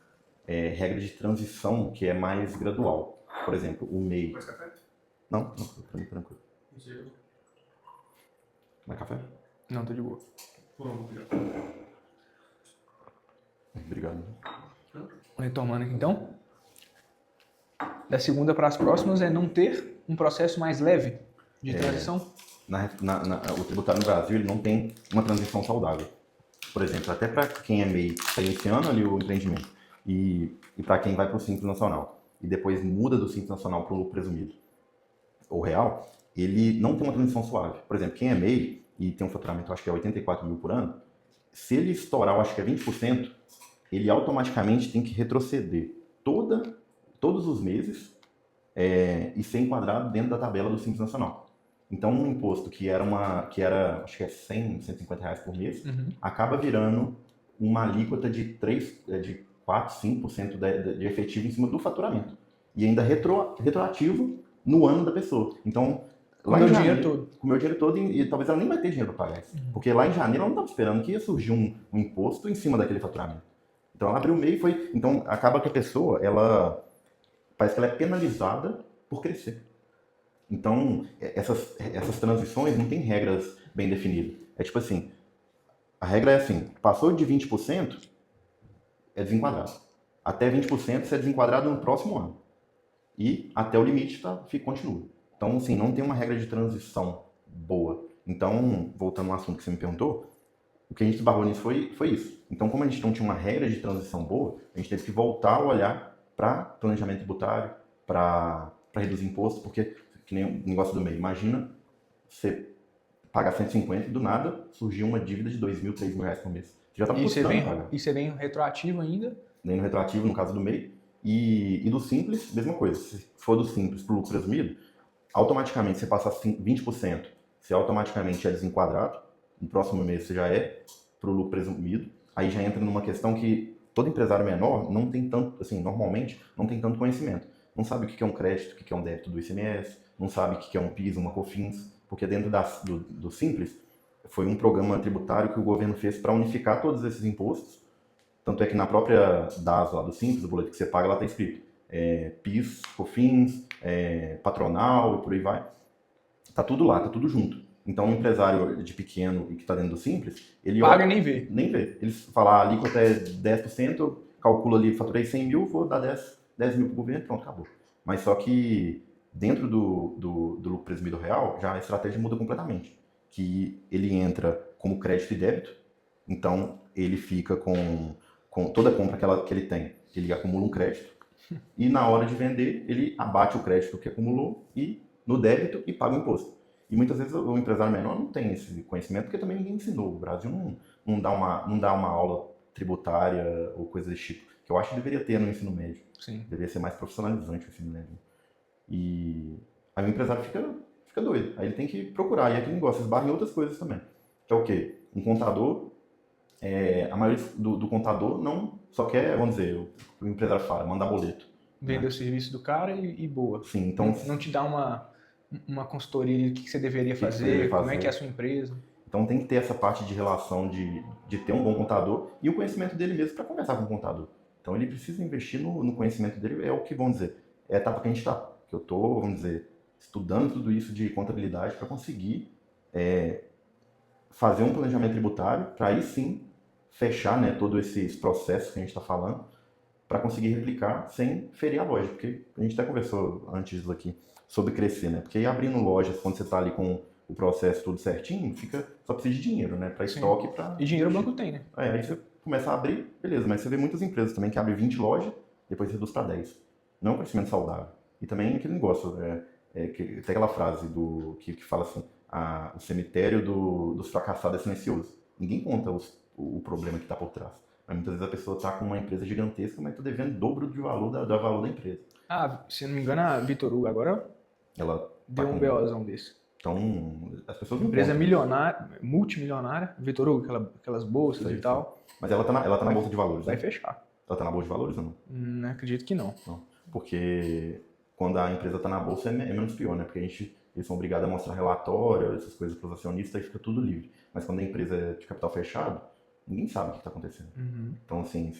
regra de transição que é mais gradual. Por exemplo, o MEI... Mais café? Não, tranquilo. Mais café? Não, tô de boa. Obrigado. Retomando aqui então. Da segunda para as próximas é não ter um processo mais leve de transição. O tributário no Brasil ele não tem uma transição saudável. Por exemplo, até para quem é MEI, está iniciando ali o empreendimento, e para quem vai para o Simples Nacional, e depois muda do Simples Nacional para o lucro presumido ou real, ele não tem uma transição suave. Por exemplo, quem é MEI e tem um faturamento, acho que é 84 mil por ano, se ele estourar, eu acho que é 20%, ele automaticamente tem que retroceder todos os meses e ser enquadrado dentro da tabela do Simples Nacional. Então, um imposto que era acho que é 100, 150 reais por mês, acaba virando uma alíquota de 4, 5% de efetivo em cima do faturamento. E ainda retroativo no ano da pessoa. Então, lá em janeiro, com o meu dinheiro todo, e talvez ela nem vai ter dinheiro para pagar isso. Porque lá em janeiro ela não estava esperando que ia surgir um imposto em cima daquele faturamento. Então, ela abriu o MEI e foi... Então, acaba que a pessoa, parece que ela é penalizada por crescer. Então, essas transições não tem regras bem definidas. É tipo assim, a regra é assim, passou de 20%, é desenquadrado. Até 20% você é desenquadrado no próximo ano. E até o limite continua. Então, assim, não tem uma regra de transição boa. Então, voltando ao assunto que você me perguntou, o que a gente esbarrou nisso foi isso. Então, como a gente não tinha uma regra de transição boa, a gente teve que voltar a olhar para planejamento tributário, para reduzir imposto, porque, que nem o negócio do MEI, imagina você pagar 150 e do nada surgiu uma dívida de 2 mil, 3 mil reais por mês. Você já está custando pagar. E você vem retroativo ainda? Nem no retroativo, no caso do MEI. E do Simples, mesma coisa. Se for do Simples para o lucro presumido, automaticamente você passa 20%, você automaticamente é desenquadrado. No próximo mês você já é para o lucro presumido. Aí já entra numa questão que todo empresário menor não tem tanto, assim, normalmente não tem tanto conhecimento. Não sabe o que é um crédito, o que é um débito do ICMS, não sabe o que é um PIS, uma COFINS, porque dentro do Simples foi um programa tributário que o governo fez para unificar todos esses impostos. Tanto é que na própria DAS lá do Simples, o boleto que você paga, lá está escrito PIS, COFINS, patronal e por aí vai. Está tudo lá, está tudo junto. Então, um empresário de pequeno e que está dentro do Simples, ele paga olha, nem vê. Nem vê. Eles falam, a alíquota é 10%, eu calculo ali, faturei 100 mil, vou dar 10 mil para o governo, pronto, acabou. Mas só que dentro do lucro presumido real, já a estratégia muda completamente. Que ele entra como crédito e débito, então ele fica com toda a compra que ele tem, ele acumula um crédito, e na hora de vender, ele abate o crédito que acumulou e no débito e paga o imposto. E muitas vezes o empresário menor não tem esse conhecimento, porque também ninguém ensinou. O Brasil não dá uma aula tributária ou coisa desse tipo, que eu acho que deveria ter no ensino médio. Sim. Deveria ser mais profissionalizante o ensino médio. E aí o empresário fica doido. Aí ele tem que procurar. E aquele negócio esbarra em outras coisas também. Que é o quê? Um contador, a maioria do contador não só quer, vamos dizer, o empresário fala, mandar boleto. Vender o serviço do cara e boa. Sim, então... Não te dá uma consultoria de o que você deveria fazer, como é que é a sua empresa. Então tem que ter essa parte de relação de ter um bom contador e o conhecimento dele mesmo para conversar com o contador. Então ele precisa investir no conhecimento dele, é o que, vamos dizer, é a etapa que a gente está. Que eu estou, vamos dizer, estudando tudo isso de contabilidade para conseguir fazer um planejamento tributário, para aí sim fechar, né, todos esses processos que a gente está falando, para conseguir replicar sem ferir a loja. Porque a gente até conversou antes disso aqui sobre crescer, né? Porque aí abrindo lojas, quando você está ali com o processo tudo certinho, só precisa de dinheiro, né? Para estoque, para... E dinheiro o banco tem, né? Aí você começa a abrir, beleza, mas você vê muitas empresas também que abrem 20 lojas, depois reduz para 10. Não é um crescimento saudável. E também aquele negócio, tem aquela frase que fala assim, o cemitério dos fracassados é silencioso. Ninguém conta o problema que está por trás. Mas muitas vezes a pessoa está com uma empresa gigantesca, mas está devendo o dobro de valor do valor da empresa. Se não me engano, a Vitor Hugo agora Ela deu um BOzão desse. Então, as pessoas não Empresa contam. milionária, multimilionária, Vitor Hugo, aquelas bolsas Isso aí, e tal. Mas ela tá na bolsa de valores, Vai né? fechar. Ela tá na bolsa de valores ou não? Não acredito que não. Não. Porque quando a empresa tá na bolsa é menos pior, né? Porque eles são obrigados a mostrar relatório, essas coisas para os acionistas, e fica tudo livre. Mas quando a empresa é de capital fechado, ninguém sabe o que está acontecendo. Então, assim,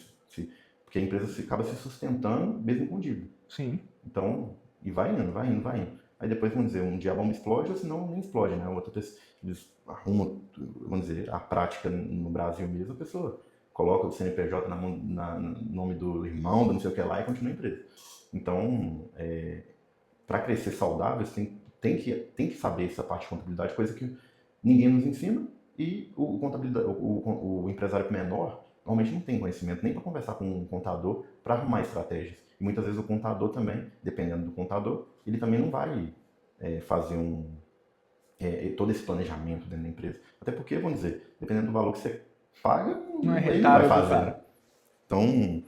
porque a empresa acaba se sustentando mesmo com dívida. Sim. Então, e vai indo. Aí depois, vamos dizer, um dia a bomba explode ou senão nem explode, né? Eles arrumam, vamos dizer, a prática no Brasil mesmo, a pessoa coloca o CNPJ no nome do irmão, do não sei o que lá e continua a empresa. Então, para crescer saudável, você tem que saber essa parte de contabilidade, coisa que ninguém nos ensina e o empresário menor normalmente não tem conhecimento nem para conversar com um contador para arrumar estratégias. E muitas vezes o contador também, dependendo do contador, ele também não vai fazer todo esse planejamento dentro da empresa. Até porque, vamos dizer, dependendo do valor que você paga, Não é ele não vai rentável, fazer. cara. Então,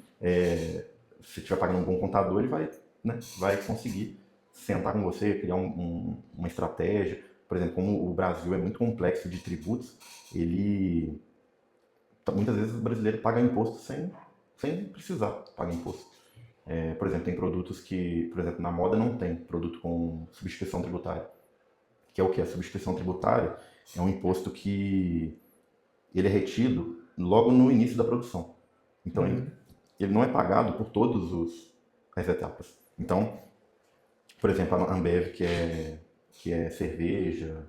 se estiver pagando um bom contador, ele vai conseguir sentar com você, criar uma estratégia. Por exemplo, como o Brasil é muito complexo de tributos, muitas vezes o brasileiro paga imposto sem precisar pagar imposto. Por exemplo, tem produtos que, por exemplo, na moda não tem produto com substituição tributária. Que é o que? A substituição tributária é um imposto que ele é retido logo no início da produção. Então, ele não é pagado por todas as etapas. Então, por exemplo, a Ambev, que é cerveja,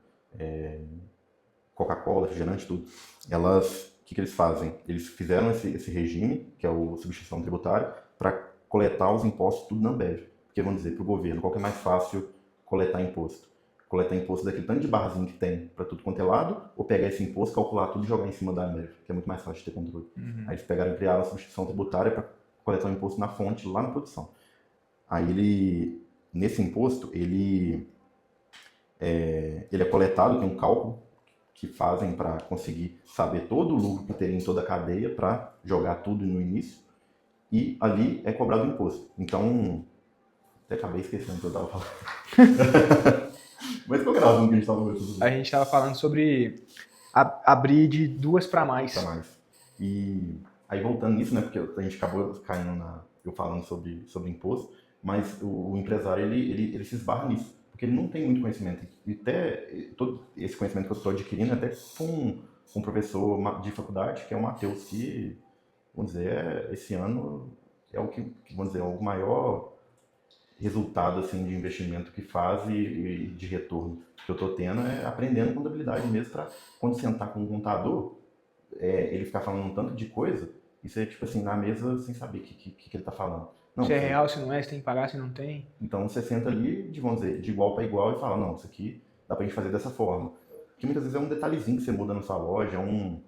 Coca-Cola, refrigerante, tudo, o que eles fazem? Eles fizeram esse regime, que é o substituição tributária, para coletar os impostos tudo na Ambev. Porque, vamos dizer, para o governo, qual que é mais fácil coletar imposto? Coletar imposto daquele tanto de barrazinho que tem para tudo quanto é lado, ou pegar esse imposto, calcular tudo e jogar em cima da Ambev, que é muito mais fácil de ter controle. Aí eles pegaram e criaram a substituição tributária para coletar o imposto na fonte, lá na produção. Aí nesse imposto, ele é coletado, tem um cálculo que fazem para conseguir saber todo o lucro que teria em toda a cadeia para jogar tudo no início, e ali é cobrado o imposto. Então, até acabei esquecendo o que eu estava falando. Mas qual era o assunto que a gente estava conversando? A gente estava falando sobre abrir de 2 para mais. Para mais. E aí voltando nisso, né, porque a gente acabou caindo eu falando sobre imposto, mas o empresário ele se esbarra nisso, porque ele não tem muito conhecimento. E até todo esse conhecimento que eu estou adquirindo até com um professor de faculdade, que é o Matheus, que, vamos dizer, esse ano é o que, vamos dizer, é o maior resultado assim de investimento que faz e de retorno que eu estou tendo é aprendendo contabilidade mesmo, para quando sentar com um contador, ele ficar falando um tanto de coisa e você, tipo assim, na mesa sem saber o que ele está falando. Não, se é real, se não é, se tem que pagar, se não tem. Então você senta ali, vamos dizer, de igual para igual e fala, não, isso aqui dá pra gente fazer dessa forma. Que muitas vezes é um detalhezinho que você muda na sua loja, um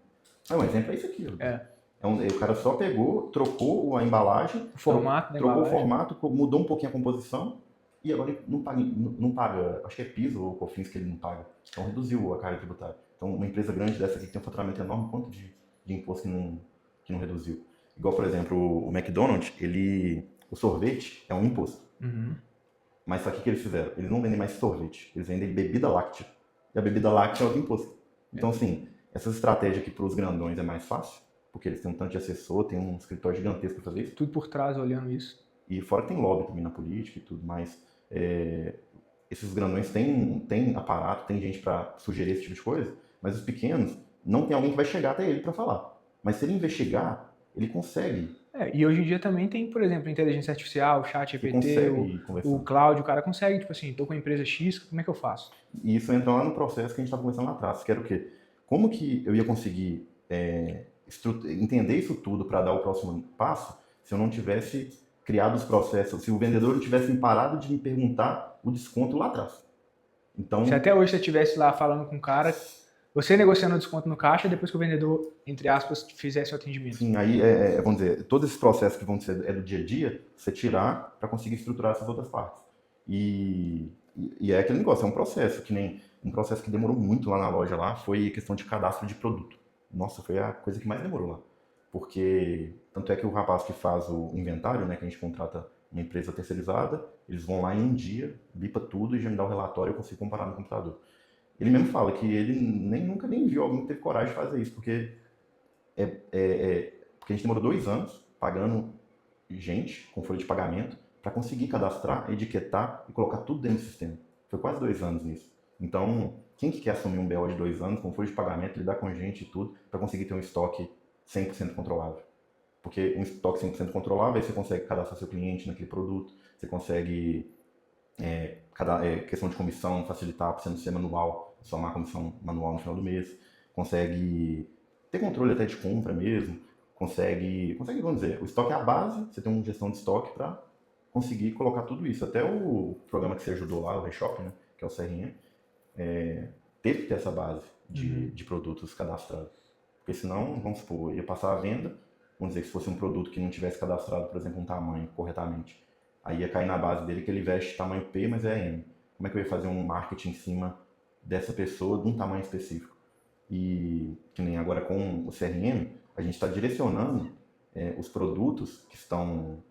exemplo é isso aqui. O cara só pegou, trocou a embalagem, O formato da trocou embalagem. o formato, mudou um pouquinho a composição e agora ele não paga, acho que é piso ou cofins que ele não paga. Então reduziu a carga tributária. Então uma empresa grande dessa aqui que tem um faturamento enorme, quanto de imposto que não reduziu? Igual, por exemplo, o McDonald's, o sorvete é um imposto. Mas só que eles fizeram? Eles não vendem mais sorvete, eles vendem bebida láctea. E a bebida láctea é outro imposto. Então, assim, essas estratégias aqui para os grandões é mais fácil, porque eles têm um tanto de assessor, tem um escritório gigantesco para fazer isso. Tudo por trás olhando isso. E fora que tem lobby também na política e tudo mais. Esses grandões têm aparato, tem gente para sugerir esse tipo de coisa, mas os pequenos não tem alguém que vai chegar até ele para falar. Mas se ele investigar, ele consegue. E hoje em dia também tem, por exemplo, inteligência artificial, o chat GPT, o Cláudio, o cara consegue, tipo assim, tô com a empresa X, como é que eu faço? E isso entra lá no processo que a gente estava conversando lá atrás, que era o quê? Como que eu ia conseguir entender isso tudo para dar o próximo passo se eu não tivesse criado os processos, se o vendedor não tivesse parado de me perguntar o desconto lá atrás. Então, se até hoje você estivesse lá falando com o cara, Você negociando o desconto no caixa depois que o vendedor, entre aspas, fizesse o atendimento. Sim, aí, vamos dizer, todos esses processos que vão ser do dia a dia, você tirar para conseguir estruturar essas outras partes. E é aquele negócio, é um processo, que nem um processo que demorou muito lá na loja lá, foi a questão de cadastro de produto. Nossa, foi a coisa que mais demorou lá. Porque, tanto é que o rapaz que faz o inventário, né, que a gente contrata uma empresa terceirizada, eles vão lá em um dia, bipa tudo e já me dá o relatório e eu consigo comparar no computador. Ele mesmo fala que ele nunca nem viu alguém que teve coragem de fazer isso, porque porque a gente demorou 2 anos pagando gente com folha de pagamento para conseguir cadastrar, etiquetar e colocar tudo dentro do sistema. Foi quase 2 anos nisso. Então, quem que quer assumir um BO de 2 anos com folha de pagamento, lidar com gente e tudo, para conseguir ter um estoque 100% controlável? Porque um estoque 100% controlável, aí você consegue cadastrar seu cliente naquele produto, você consegue, questão de comissão, facilitar para você não ser manual, somar a comissão manual no final do mês, consegue ter controle até de compra mesmo, consegue, vamos dizer, o estoque é a base, você tem uma gestão de estoque para conseguir colocar tudo isso. Até o programa que você ajudou lá, o Reshop, né, que é o CRM, teve que ter essa base de produtos cadastrados. Porque senão, vamos supor, ia passar a venda, vamos dizer que se fosse um produto que não tivesse cadastrado, por exemplo, um tamanho corretamente, aí ia cair na base dele que ele veste tamanho P, mas é M. Como é que eu ia fazer um marketing em cima dessa pessoa de um tamanho específico? E que nem agora com o CRM, a gente está direcionando os produtos que estão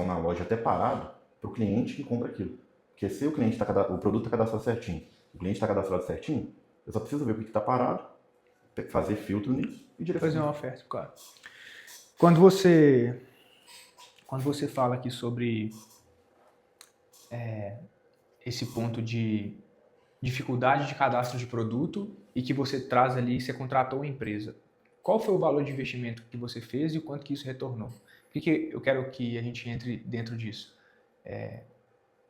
na loja até parado para o cliente que compra aquilo. Porque se o produto está cadastrado certinho, o cliente está cadastrado certinho, eu só preciso ver o que está parado, fazer filtro nisso e direcionar. Fazer uma oferta, claro. Quando você fala aqui sobre esse ponto de dificuldade de cadastro de produto e que você traz ali, você contratou uma empresa. Qual foi o valor de investimento que você fez e o quanto que isso retornou? Por que eu quero que a gente entre dentro disso?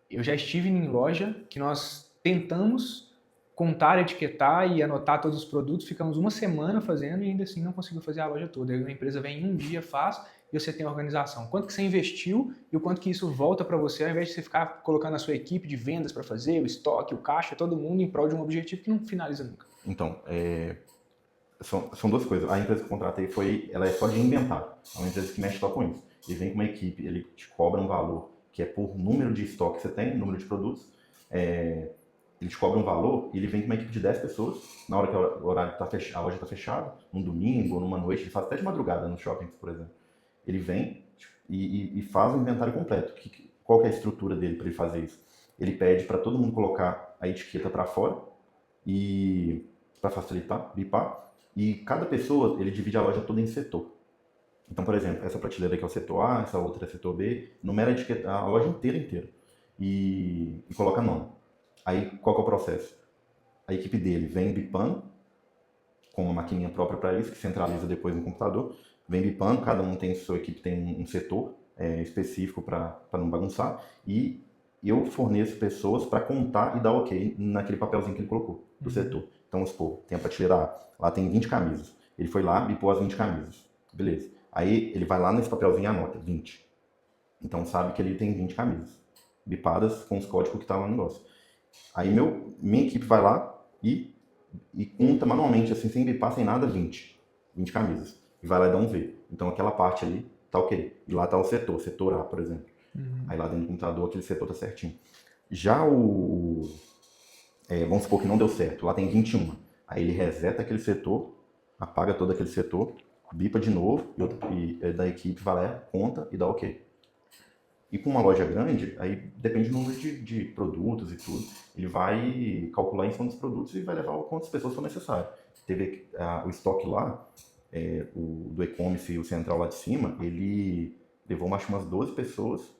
Eu já estive em loja que nós tentamos contar, etiquetar e anotar todos os produtos, ficamos uma semana fazendo e ainda assim não conseguiu fazer a loja toda. Aí a empresa vem em um dia, faz e você tem a organização. Quanto que você investiu e o quanto que isso volta para você, ao invés de você ficar colocando a sua equipe de vendas para fazer, o estoque, o caixa, todo mundo em prol de um objetivo que não finaliza nunca. Então, são duas coisas. A empresa que eu contratei ela é só de inventário. É uma empresa que mexe só com isso. Ele vem com uma equipe, ele te cobra um valor que é por número de estoque que você tem, número de produtos. Ele te cobra um valor e ele vem com uma equipe de 10 pessoas. Na hora que o horário a loja está fechada, num domingo ou numa noite, ele faz até de madrugada no shopping, por exemplo. Ele vem e faz o inventário completo. Qual que é a estrutura dele para ele fazer isso? Ele pede para todo mundo colocar a etiqueta para fora e para facilitar, bipar. E cada pessoa, ele divide a loja toda em setor. Então, por exemplo, essa prateleira aqui é o setor A, essa outra é o setor B, numera a etiqueta, a loja inteira. E coloca nome. Aí, qual que é o processo? A equipe dele vem bipando, com uma maquininha própria para isso, que centraliza depois no computador, vem bipando, cada um tem, sua equipe tem um setor específico para não bagunçar, e eu forneço pessoas para contar e dar ok naquele papelzinho que ele colocou, do setor. Então, vamos supor, tem a prateleira A, lá tem 20 camisas. Ele foi lá, bipou as 20 camisas. Beleza. Aí ele vai lá nesse papelzinho e anota 20. Então sabe que ele tem 20 camisas bipadas com os códigos que tá lá no negócio. Aí minha equipe vai lá e conta manualmente, assim, sem bipar, sem nada, 20 camisas. E vai lá e dá um V. Então aquela parte ali tá ok. E lá tá o setor A, por exemplo. Aí lá dentro do computador aquele setor tá certinho. Já vamos supor que não deu certo, lá tem 21. Aí ele reseta aquele setor, apaga todo aquele setor, bipa de novo e da equipe vai lá, conta e dá ok. E com uma loja grande, aí depende do número de produtos e tudo, ele vai calcular em cima dos produtos e vai levar quantas pessoas for necessário. Teve o estoque lá, do e-commerce e o central lá de cima, ele levou acho umas 12 pessoas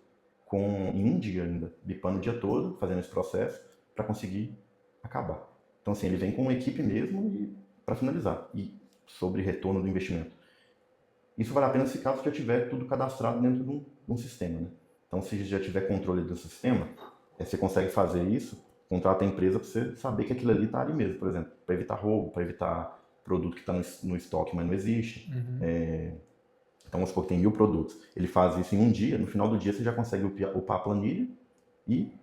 em um dia ainda, bipando o dia todo, fazendo esse processo, para conseguir acabar. Então, assim, ele vem com uma equipe mesmo para finalizar. E sobre retorno do investimento. Isso vale a pena se caso já tiver tudo cadastrado dentro de um sistema, né? Então, se já tiver controle do sistema, você consegue fazer isso, contrata a empresa para você saber que aquilo ali está ali mesmo, por exemplo, para evitar roubo, para evitar produto que está no estoque, mas não existe. Então, vamos supor que tem 1000 produtos. Ele faz isso em um dia, no final do dia você já consegue upar a planilha e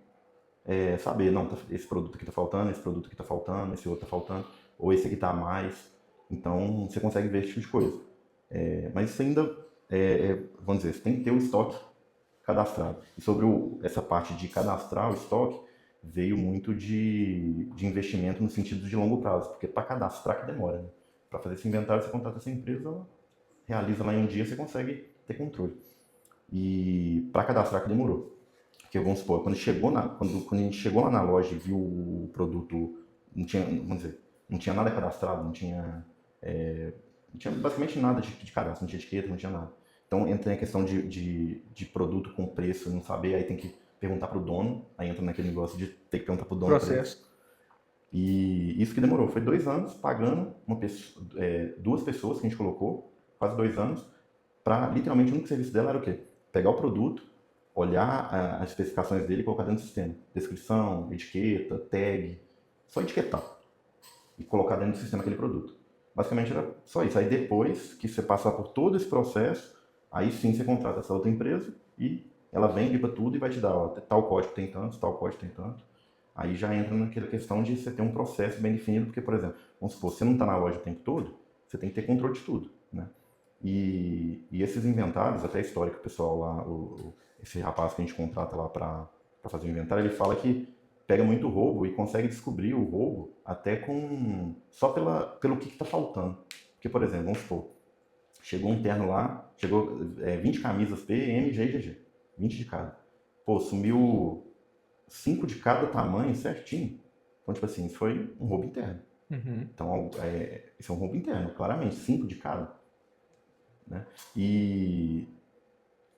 saber, não, esse produto aqui está faltando, esse produto aqui está faltando, esse outro está faltando, ou esse aqui está a mais. Então, você consegue ver esse tipo de coisa. Mas isso ainda, vamos dizer, você tem que ter o estoque cadastrado. E sobre essa parte de cadastrar o estoque, veio muito de investimento no sentido de longo prazo, porque para cadastrar que demora, né? Para fazer esse inventário, você contrata essa empresa, ela realiza lá em um dia, você consegue ter controle. E para cadastrar que demorou. Porque vamos supor, quando a gente chegou lá na loja e viu o produto, não tinha, vamos dizer, não tinha nada cadastrado, não tinha basicamente nada de cadastro, não tinha etiqueta, não tinha nada. Então entra em questão de produto com preço, não saber, aí tem que perguntar para o dono, aí entra naquele negócio de ter que perguntar para o dono. Processo. E isso que demorou, foi 2 anos pagando duas pessoas que a gente colocou, quase 2 anos, para literalmente o único serviço dela era o quê? Pegar o produto, olhar as especificações dele e colocar dentro do sistema. Descrição, etiqueta, tag, só etiquetar e colocar dentro do sistema aquele produto. Basicamente era só isso. Aí depois que você passar por todo esse processo, aí sim você contrata essa outra empresa e ela vem, limpa tudo e vai te dar, ó, tal código tem tanto, tal código tem tanto. Aí já entra naquela questão de você ter um processo bem definido, porque, por exemplo, vamos supor, você não está na loja o tempo todo, você tem que ter controle de tudo, né? E esses inventários, até a história que o pessoal lá, esse rapaz que a gente contrata lá para fazer o inventário, ele fala que pega muito roubo e consegue descobrir o roubo até só pelo que está faltando. Porque, por exemplo, vamos supor, chegou um terno lá, chegou 20 camisas P, M, G e GG. 20 de cada. Pô, sumiu 5 de cada tamanho certinho. Então, tipo assim, isso foi um roubo interno. Uhum. Então, isso é um roubo interno, claramente, 5 de cada. Né? E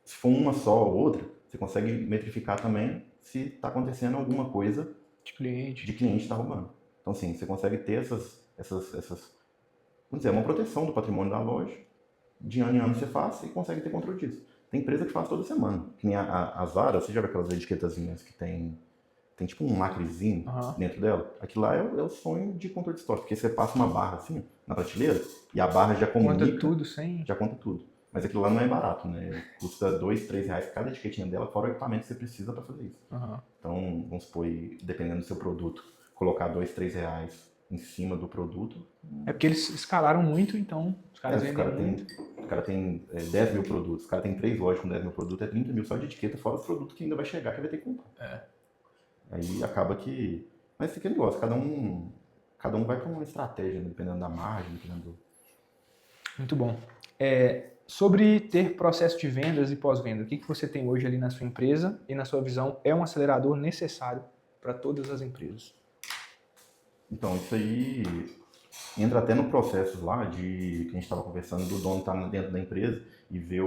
se for uma só ou outra, você consegue metrificar também se está acontecendo alguma coisa De cliente. de cliente está roubando. Então, assim, você consegue ter essas, vamos dizer, uma proteção do patrimônio da loja. De ano em ano você faz e consegue ter controle disso. Tem empresa que faz toda semana. Que nem a Zara, você já viu aquelas etiquetazinhas que tem tipo um lacrezinho dentro dela? Aquilo lá é o sonho de controle de estoque. Porque você passa uma barra assim, na prateleira, e a barra já comunica. Conta tudo sem... Já conta tudo. Mas aquilo lá não é barato, né? Custa R$2, R$3 cada etiquetinha dela, fora o equipamento que você precisa para fazer isso. Então, vamos supor, dependendo do seu produto, colocar R$2, R$3 em cima do produto. É porque eles escalaram muito, então os caras vendem muito. O cara tem 10 mil produtos, o cara tem 3 lojas com 10 mil produtos, é 30 mil só de etiqueta, fora os produtos que ainda vai chegar, que vai ter que comprar. Aí acaba que... Mas fica negócio, cada um vai para uma estratégia, né? Dependendo da margem, dependendo do... Muito bom. Sobre ter processo de vendas e pós-venda, o que você tem hoje ali na sua empresa e, na sua visão, é um acelerador necessário para todas as empresas? Então, isso aí entra até no processo lá que a gente estava conversando, do dono estar dentro da empresa e ver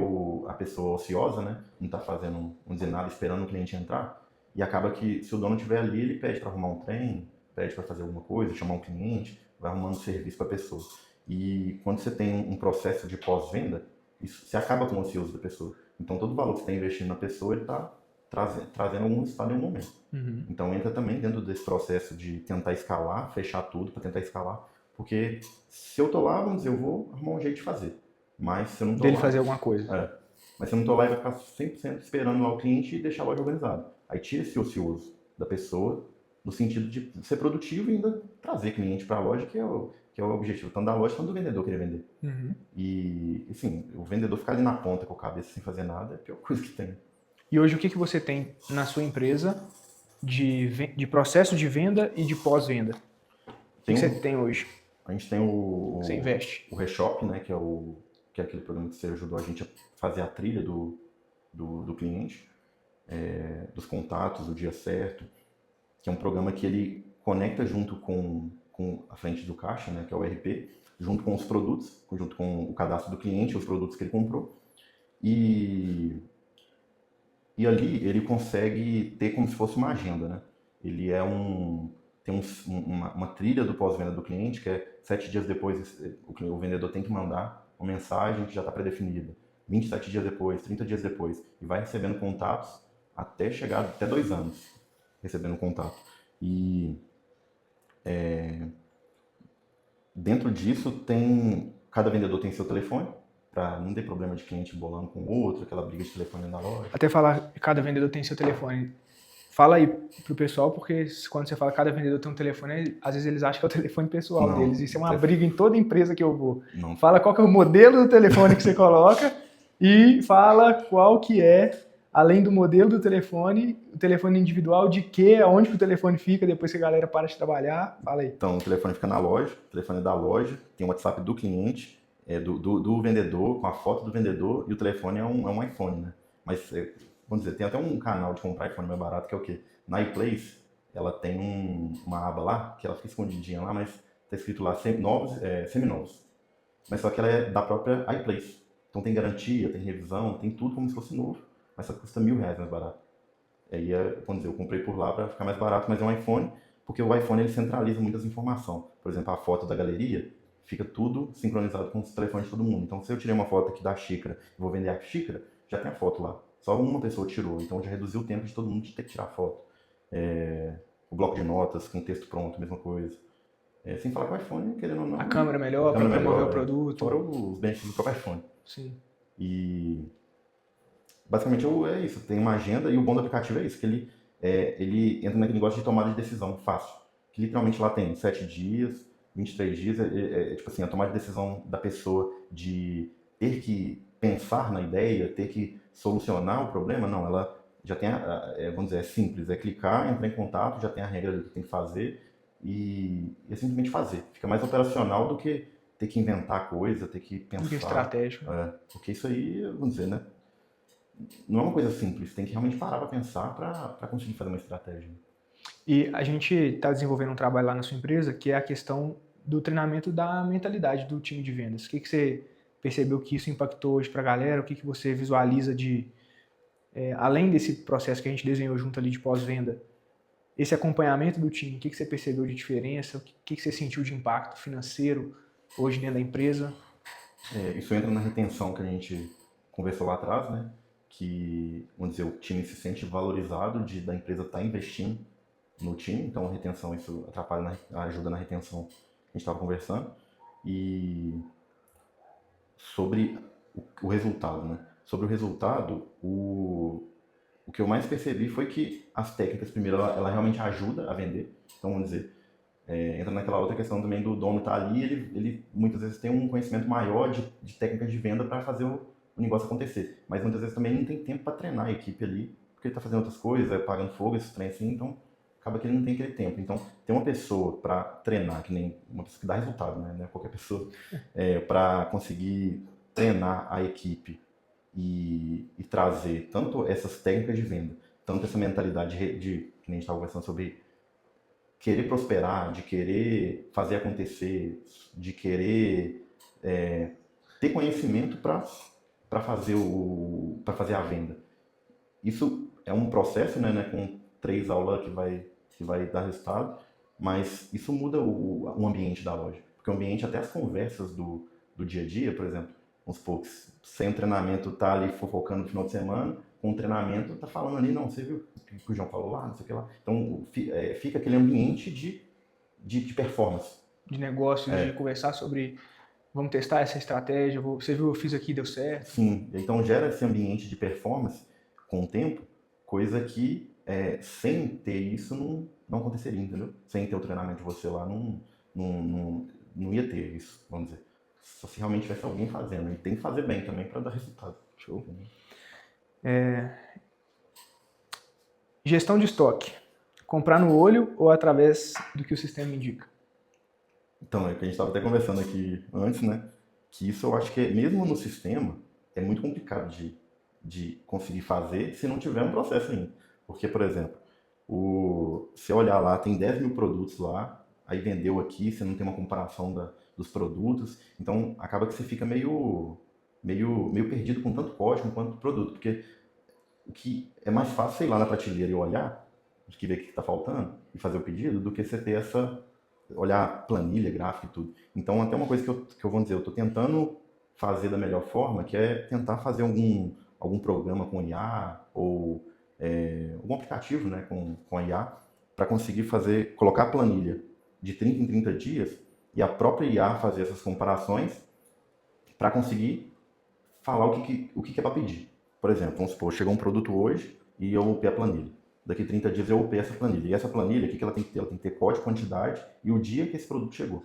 a pessoa ociosa, né? Não está fazendo, não dizer nada, esperando o cliente entrar. E acaba que, se o dono estiver ali, ele pede para arrumar um trem, pede para fazer alguma coisa, chamar um cliente, vai arrumando serviço para a pessoa. E quando você tem um processo de pós-venda, isso se acaba com o ocioso da pessoa. Então, todo o valor que você está investindo na pessoa, ele está trazendo algum resultado em um momento. Então, entra também dentro desse processo de tentar escalar, fechar tudo para tentar escalar. Porque se eu tô lá, vamos dizer, eu vou arrumar um jeito de fazer. Mas se eu não tô Dele lá... fazer alguma coisa. Mas se eu não tô lá, ele vai ficar 100% esperando lá o cliente e deixar a loja organizada. Aí tira esse ocioso da pessoa, no sentido de ser produtivo e ainda trazer cliente para a loja, que é o objetivo, tanto da loja quanto do vendedor querer vender. E, assim, o vendedor ficar ali na ponta com a cabeça sem fazer nada é a pior coisa que tem. E hoje o que você tem na sua empresa de processo de venda e de pós-venda? O que você tem hoje? A gente tem Você investe? O Reshop, né, que é aquele programa que você ajudou a gente a fazer a trilha do cliente, dos contatos, o dia certo, que é um programa que ele conecta junto com a frente do caixa, né, que é o ERP, junto com os produtos, junto com o cadastro do cliente, os produtos que ele comprou. E ali ele consegue ter como se fosse uma agenda, né? Ele tem uma trilha do pós-venda do cliente, que é 7 dias depois o vendedor tem que mandar uma mensagem que já está pré-definida. 27 dias depois, 30 dias depois, e vai recebendo contatos até chegar até 2 anos recebendo contato. E dentro disso cada vendedor tem seu telefone, para não ter problema de cliente bolando com o outro, aquela briga de telefone na loja. Até falar que cada vendedor tem seu telefone. Fala aí pro pessoal, porque quando você fala que cada vendedor tem um telefone, às vezes eles acham que é o telefone pessoal Não, deles. Isso é uma briga em toda empresa que eu vou. Não. Fala qual que é o modelo do telefone que você coloca e fala qual que é, além do modelo do telefone, o telefone individual, de que, aonde que o telefone fica depois que a galera para de trabalhar. Fala aí. Então, o telefone fica na loja, o telefone é da loja, tem o WhatsApp do cliente, do vendedor, com a foto do vendedor, e o telefone é um iPhone, né? Mas, vamos dizer, tem até um canal de comprar iPhone mais barato, que é o quê? Na iPlace, ela tem uma aba lá, que ela fica escondidinha lá, mas tá escrito lá seminovos. Mas só que ela é da própria iPlace. Então tem garantia, tem revisão, tem tudo como se fosse novo, mas só que custa R$1.000 mais barato. Aí, vamos dizer, eu comprei por lá para ficar mais barato, mas é um iPhone, porque o iPhone ele centraliza muitas informações. Por exemplo, a foto da galeria fica tudo sincronizado com os telefones de todo mundo. Então, se eu tirei uma foto aqui da xícara e vou vender a xícara, já tem a foto lá. Só uma pessoa tirou, então já reduziu o tempo de todo mundo de ter que tirar foto. O bloco de notas com texto pronto, mesma coisa. Sem falar que o iPhone, querendo ou não... A câmera melhor para promover o produto. Fora os benefícios do próprio iPhone. Sim. E basicamente é isso, tem uma agenda e o bom do aplicativo é isso, que ele entra naquele negócio de tomada de decisão fácil. Que literalmente lá tem 7 dias, 23 dias, tipo assim, a tomada de decisão da pessoa de ter que pensar na ideia, ter que solucionar o problema, não, ela já tem, vamos dizer, é simples, é clicar, entrar em contato, já tem a regra do que tem que fazer e é simplesmente fazer. Fica mais operacional do que ter que inventar coisa, ter que pensar. Do que estratégico. Porque isso aí, vamos dizer, né? Não é uma coisa simples, tem que realmente parar para pensar para conseguir fazer uma estratégia. E a gente está desenvolvendo um trabalho lá na sua empresa que é a questão do treinamento da mentalidade do time de vendas. O que você percebeu que isso impactou hoje para a galera? O que você visualiza de, além desse processo que a gente desenhou junto ali de pós-venda, esse acompanhamento do time, o que você percebeu de diferença? O que você sentiu de impacto financeiro hoje dentro da empresa? Isso entra na retenção que a gente conversou lá atrás, né? Que, vamos dizer, o time se sente valorizado da empresa estar investindo no time, então a retenção, isso ajuda na retenção que a gente estava conversando. E sobre o resultado, né? Sobre o resultado, o que eu mais percebi foi que as técnicas, primeiro, ela realmente ajuda a vender. Então, vamos dizer, entra naquela outra questão também do dono estar ali, ele muitas vezes tem um conhecimento maior de técnicas de venda para fazer o negócio acontecer. Mas muitas vezes também não tem tempo para treinar a equipe ali, porque ele está fazendo outras coisas, pagando fogo, esses trem assim, então acaba que ele não tem aquele tempo. Então, ter uma pessoa para treinar, que nem uma pessoa que dá resultado, né? Não é qualquer pessoa, para conseguir treinar a equipe e trazer tanto essas técnicas de venda, tanto essa mentalidade que nem a gente estava conversando sobre querer prosperar, de querer fazer acontecer, de querer ter conhecimento para fazer a venda. Isso é um processo, né, com 3 aulas que vai dar resultado, mas isso muda o ambiente da loja. Porque o ambiente, até as conversas do dia a dia, por exemplo, vamos supor que sem treinamento tá ali fofocando no final de semana, com o treinamento tá falando ali, não, você viu o que o João falou lá, não sei o que lá. Então fica aquele ambiente de performance. De negócio, de conversar sobre, vamos testar essa estratégia, você viu, eu fiz aqui, deu certo. Sim, então gera esse ambiente de performance com o tempo, coisa que sem ter isso não aconteceria, entendeu? Sem ter o treinamento de você lá, não ia ter isso, vamos dizer. Só se realmente tivesse alguém fazendo. E tem que fazer bem também para dar resultado. Show. Gestão de estoque. Comprar no olho ou através do que o sistema indica? Então, é o que a gente estava até conversando aqui antes, né? Que isso eu acho que, mesmo no sistema, é muito complicado de conseguir fazer se não tiver um processo ainda. Porque, por exemplo, se olhar lá, tem 10 mil produtos lá, aí vendeu aqui, você não tem uma comparação dos produtos, então acaba que você fica meio perdido com tanto código quanto produto, porque o que é mais fácil, sei lá, na prateleira e olhar, de que ver o que está faltando e fazer o pedido, do que você ter olhar planilha, gráfico e tudo. Então, até uma coisa que eu vou dizer, eu estou tentando fazer da melhor forma, que é tentar fazer algum programa com IA ou algum aplicativo, né, com a IA, para conseguir colocar a planilha de 30 em 30 dias e a própria IA fazer essas comparações para conseguir falar o que é para pedir. Por exemplo, vamos supor, chegou um produto hoje e eu upei a planilha. daqui 30 dias eu upei essa planilha. E essa planilha, o que ela tem que ter? Ela tem que ter código, quantidade e o dia que esse produto chegou.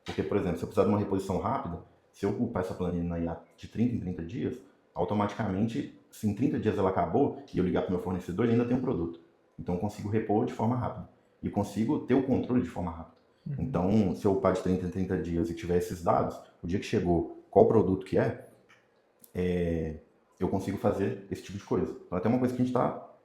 Porque, por exemplo, se eu precisar de uma reposição rápida, se eu upar essa planilha na IA de 30 em 30 dias, automaticamente, se em 30 dias ela acabou e eu ligar para o meu fornecedor, ele ainda tem um produto. Então eu consigo repor de forma rápida. E consigo ter o controle de forma rápida. Então, se eu upar de 30 em 30 dias e tiver esses dados, o dia que chegou, qual produto que eu consigo fazer esse tipo de coisa. Então, até uma coisa que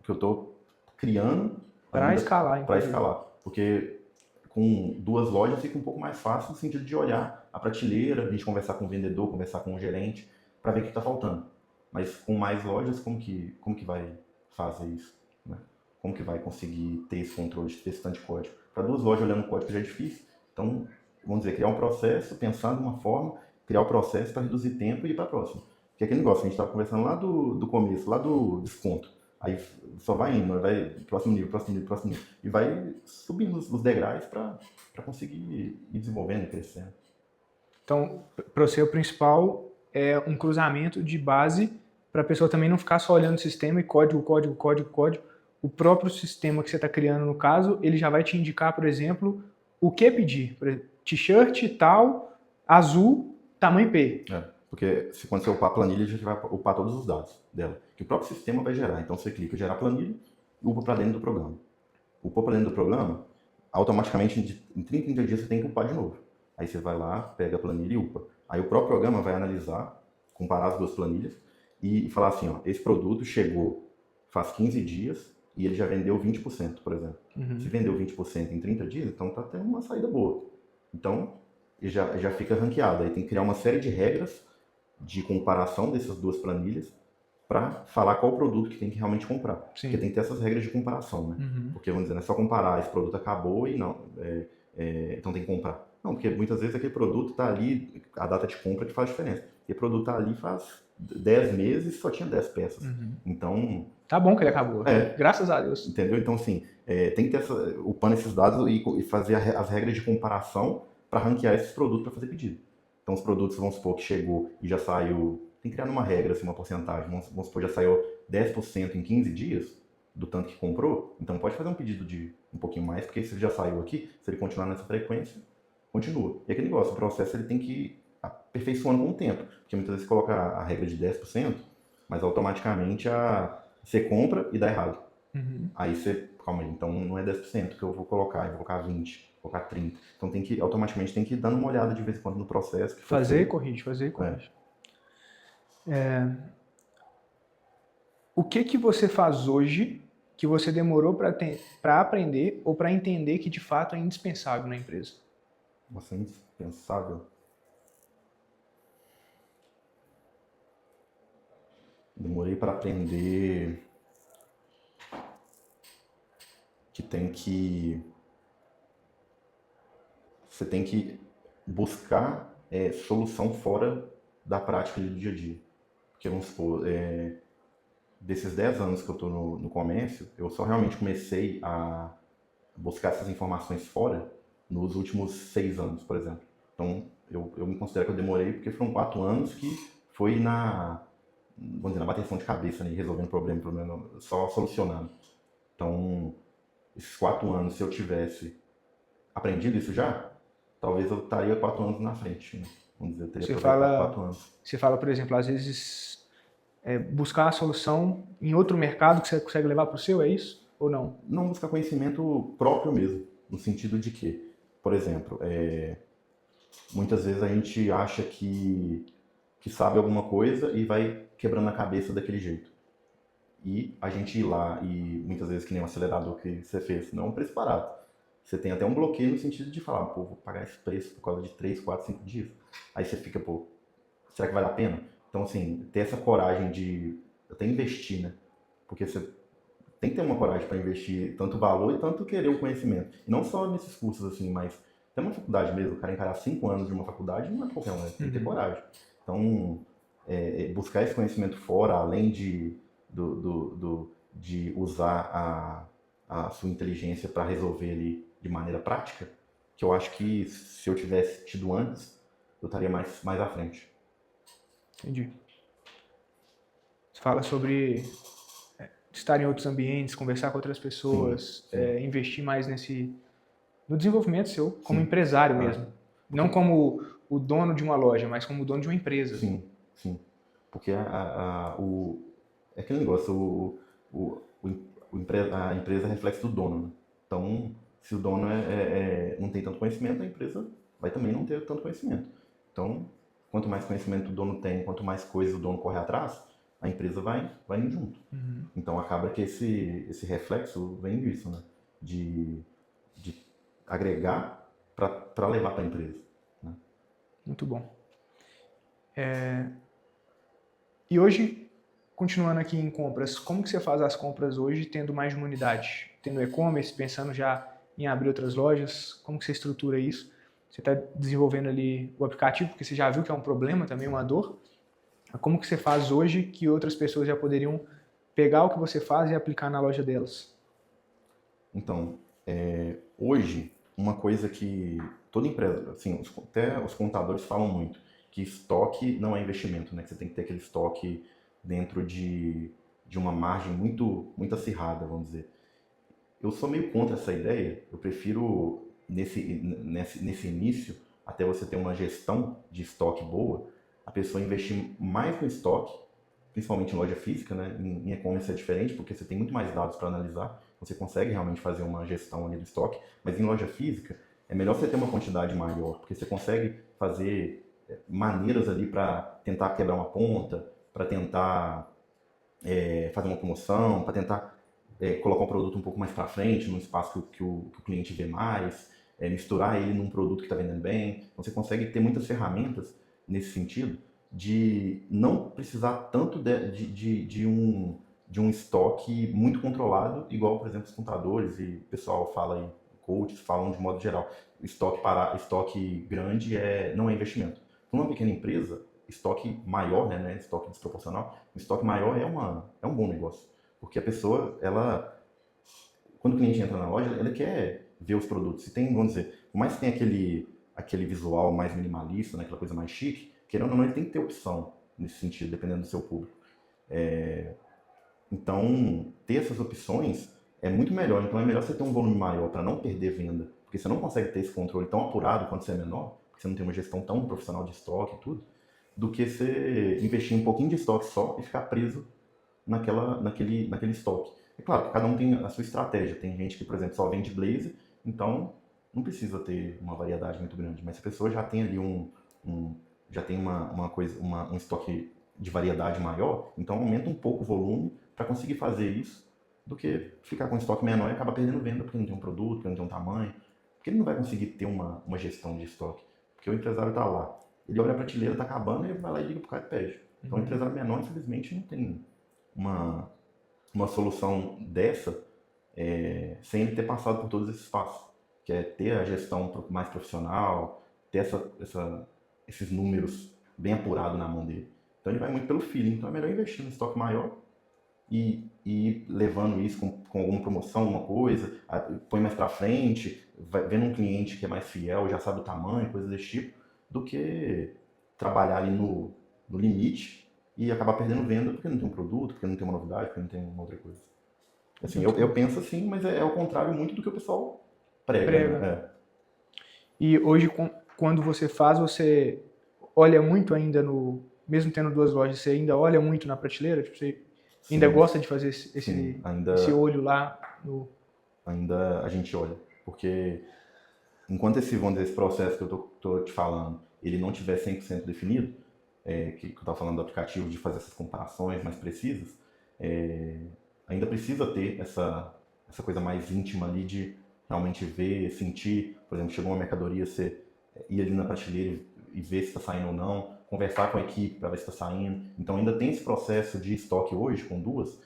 eu estou criando Para escalar. Para escalar. Porque com 2 lojas fica um pouco mais fácil no sentido de olhar a prateleira, a gente conversar com o vendedor, conversar com o gerente, para ver o que está faltando. Mas com mais lojas, como que vai fazer isso? Né? Como que vai conseguir ter esse controle, ter esse tanto de código? Para 2 lojas olhando o código já é difícil. Então, vamos dizer, criar um processo, pensar de uma forma, criar o processo para reduzir tempo e ir para a próxima. Que é aquele negócio, a gente estava conversando lá do começo, lá do desconto. Aí só vai indo, vai próximo nível, próximo nível, próximo nível. E vai subindo os degraus para conseguir ir desenvolvendo e crescendo. Então, para você, o principal é um cruzamento de base para a pessoa também não ficar só olhando o sistema e código. O próprio sistema que você está criando, no caso, ele já vai te indicar, por exemplo, o que pedir. Por exemplo, t-shirt tal, azul, tamanho P. Porque quando você upar a planilha, a gente vai upar todos os dados dela, que o próprio sistema vai gerar. Então você clica em gerar planilha e upa para dentro do programa. Upou para dentro do programa, automaticamente em 30 em 30 dias você tem que upar de novo. Aí você vai lá, pega a planilha e upa. Aí o próprio programa vai analisar, comparar as 2 planilhas e falar assim, ó, esse produto chegou faz 15 dias e ele já vendeu 20%, por exemplo. Se vendeu 20% em 30 dias, então tá tendo uma saída boa. Então, já fica ranqueado. Aí tem que criar uma série de regras de comparação dessas 2 planilhas para falar qual produto que tem que realmente comprar. Sim. Porque tem que ter essas regras de comparação, né? Porque, vamos dizer, não é só comparar, esse produto acabou e não, então tem que comprar. Não, porque muitas vezes aquele produto está ali, a data de compra que faz diferença. E o produto está ali faz 10 meses e só tinha 10 peças. Então... Tá bom que ele acabou. Graças a Deus. Entendeu? Então, assim, tem que ter upando esses dados e fazer as regras de comparação para ranquear esses produtos para fazer pedido. Então, os produtos, vamos supor que chegou e já saiu, tem que criar uma regra, assim, uma porcentagem, vamos supor já saiu 10% em 15 dias do tanto que comprou, então pode fazer um pedido de um pouquinho mais, porque se ele já saiu aqui, se ele continuar nessa frequência, continua. E aquele negócio, o processo ele tem que ir aperfeiçoando com o tempo, porque muitas vezes você coloca a regra de 10%, mas automaticamente você compra e dá errado. Aí você, calma aí, então não é 10% que eu vou colocar 20%, vou colocar 30%. Então automaticamente tem que ir dando uma olhada de vez em quando no processo. Fazer e corrige. O que você faz hoje que você demorou para aprender ou para entender que de fato é indispensável na empresa? Nossa, é indispensável? Demorei para aprender que você tem que buscar solução fora da prática do dia a dia. Porque, vamos supor, desses 10 anos que eu estou no comércio, eu só realmente comecei a buscar essas informações fora nos últimos 6 anos, por exemplo. Então, eu me considero que eu demorei porque foram 4 anos que foi vamos dizer, na bateção de cabeça, né, resolvendo problema, só solucionando. Então, esses 4 anos, se eu tivesse aprendido isso já, talvez eu estaria 4 anos na frente, né? Vamos dizer, eu teria aproveitado 4 anos. Você fala, por exemplo, às vezes buscar a solução em outro mercado que você consegue levar para o seu, é isso? Ou não? Não buscar conhecimento próprio mesmo, no sentido de que, por exemplo, muitas vezes a gente acha que sabe alguma coisa e vai quebrando a cabeça daquele jeito. E a gente ir lá e muitas vezes que nem um acelerador que você fez, não é um preço barato. Você tem até um bloqueio no sentido de falar, pô, vou pagar esse preço por causa de 3, 4, 5 dias. Aí você fica, pô, será que vale a pena? Então, assim, ter essa coragem de até investir, né? Porque você tem que ter uma coragem para investir tanto valor e tanto querer o conhecimento. E não só nesses cursos, assim, mas até uma faculdade mesmo. O cara encarar 5 anos de uma faculdade não é qualquer um, né? Tem que ter coragem. Então, buscar esse conhecimento fora, além de usar a sua inteligência para resolver ele de maneira prática, que eu acho que se eu tivesse tido antes, eu estaria mais à frente. Entendi. Você fala sobre estar em outros ambientes, conversar com outras pessoas, investir mais no desenvolvimento seu como empresário mesmo. Não como o dono de uma loja, mas como o dono de uma empresa. Sim, sim. Porque é aquele negócio, a empresa é reflexo do dono, né? Então, se o dono não tem tanto conhecimento, a empresa vai também não ter tanto conhecimento. Então, quanto mais conhecimento o dono tem, quanto mais coisas o dono corre atrás, a empresa vai indo junto. Então, acaba que esse reflexo vem disso, né? De agregar para levar para a empresa. Né? Muito bom. E hoje, continuando aqui em compras, como que você faz as compras hoje tendo mais de uma unidade? Tendo e-commerce, pensando já em abrir outras lojas, como que você estrutura isso? Você está desenvolvendo ali o aplicativo, porque você já viu que é um problema também, uma dor. Como que você faz hoje que outras pessoas já poderiam pegar o que você faz e aplicar na loja delas? Então, hoje, uma coisa que toda empresa, assim, até os contadores falam muito, que estoque não é investimento, né? Que você tem que ter aquele estoque dentro de uma margem muito, muito acirrada, vamos dizer. Eu sou meio contra essa ideia, eu prefiro, nesse início, até você ter uma gestão de estoque boa, a pessoa investir mais no estoque, principalmente em loja física, né? Em e-commerce é diferente, porque você tem muito mais dados para analisar, você consegue realmente fazer uma gestão ali do estoque, mas em loja física é melhor você ter uma quantidade maior, porque você consegue fazer maneiras ali para tentar quebrar uma ponta, para tentar fazer uma promoção, para tentar colocar um produto um pouco mais para frente, num espaço que o cliente vê mais, misturar ele num produto que está vendendo bem. Então, você consegue ter muitas ferramentas nesse sentido de não precisar tanto de um estoque muito controlado, igual, por exemplo, os contadores e o pessoal fala aí, coaches falam de modo geral. Estoque grande não é investimento. Para uma pequena empresa, estoque maior, né, estoque desproporcional, um estoque maior é um bom negócio. Porque a pessoa, quando o cliente entra na loja, ele quer ver os produtos. Se tem, vamos dizer, por mais que tenha aquele visual mais minimalista, né, aquela coisa mais chique, querendo ou não, ele tem que ter opção nesse sentido, dependendo do seu público. Então, ter essas opções é muito melhor. Então, é melhor você ter um volume maior para não perder venda, porque você não consegue ter esse controle tão apurado quando você é menor, porque você não tem uma gestão tão profissional de estoque e tudo, do que você investir um pouquinho de estoque só e ficar preso naquele estoque. É claro que cada um tem a sua estratégia. Tem gente que, por exemplo, só vende blazer, então não precisa ter uma variedade muito grande. Mas se a pessoa já tem ali já tem um estoque de variedade maior, então aumenta um pouco o volume para conseguir fazer isso, do que ficar com um estoque menor e acabar perdendo venda porque não tem um produto, porque não tem um tamanho, porque ele não vai conseguir ter uma gestão de estoque. Porque o empresário está lá, ele olha a prateleira, está acabando, e ele vai lá e liga para o cara e pede. Então o empresário menor, infelizmente, não tem uma solução dessa sem ele ter passado por todos esses passos, que é ter a gestão mais profissional, ter esses números bem apurados na mão dele. Então ele vai muito pelo feeling, então é melhor investir no estoque maior e ir levando isso com alguma promoção, alguma coisa, põe mais pra frente, vendo um cliente que é mais fiel, já sabe o tamanho, coisas desse tipo, do que trabalhar ali no limite e acabar perdendo venda porque não tem um produto, porque não tem uma novidade, porque não tem uma outra coisa. Assim, eu penso assim, mas é ao contrário muito do que o pessoal prega. Né? E hoje, quando você faz, você olha muito ainda mesmo tendo duas lojas, você ainda olha muito na prateleira? Tipo, você ainda gosta de fazer esse olho lá? Ainda a gente olha, porque enquanto esse processo que eu tô te falando, ele não tiver 100% definido, que eu estava falando do aplicativo, de fazer essas comparações mais precisas, ainda precisa ter essa coisa mais íntima ali de realmente ver, sentir. Por exemplo, chegou uma mercadoria, você ir ali na prateleira e ver se está saindo ou não, conversar com a equipe para ver se está saindo. Então ainda tem esse processo de estoque hoje, com duas,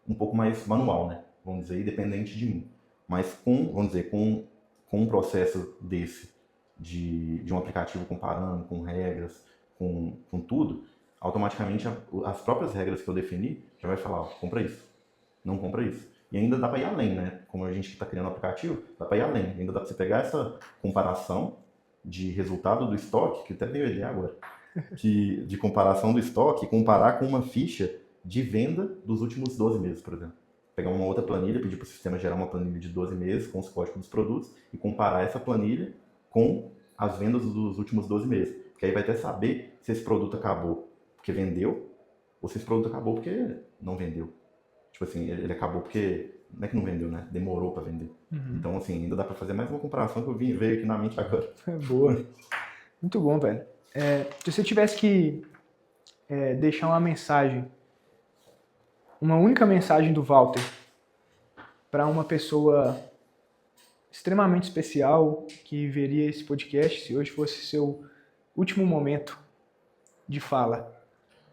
um pouco mais manual, né? Vamos dizer, independente de mim. Mas com um processo desse, de um aplicativo comparando, com regras, com tudo, automaticamente as próprias regras que eu defini já vai falar, ó, compra isso, não compra isso. E ainda dá para ir além, né? Como a gente está criando o aplicativo, dá para ir além. Ainda dá para você pegar essa comparação de resultado do estoque, que até veio ele agora, de comparação do estoque, comparar com uma ficha de venda dos últimos 12 meses, por exemplo. pegar uma outra planilha, pedir para o sistema gerar uma planilha de 12 meses com os códigos dos produtos e comparar essa planilha com as vendas dos últimos 12 meses. Porque aí vai até saber se esse produto acabou porque vendeu ou se esse produto acabou porque não vendeu. Tipo assim, ele acabou porque, não é que não vendeu, né? Demorou para vender. Então, assim, ainda dá para fazer mais uma comparação que veio aqui na mente agora. Boa. Muito bom, velho. Se você tivesse que deixar uma mensagem, uma única mensagem do Walter para uma pessoa extremamente especial que veria esse podcast, se hoje fosse seu último momento de fala,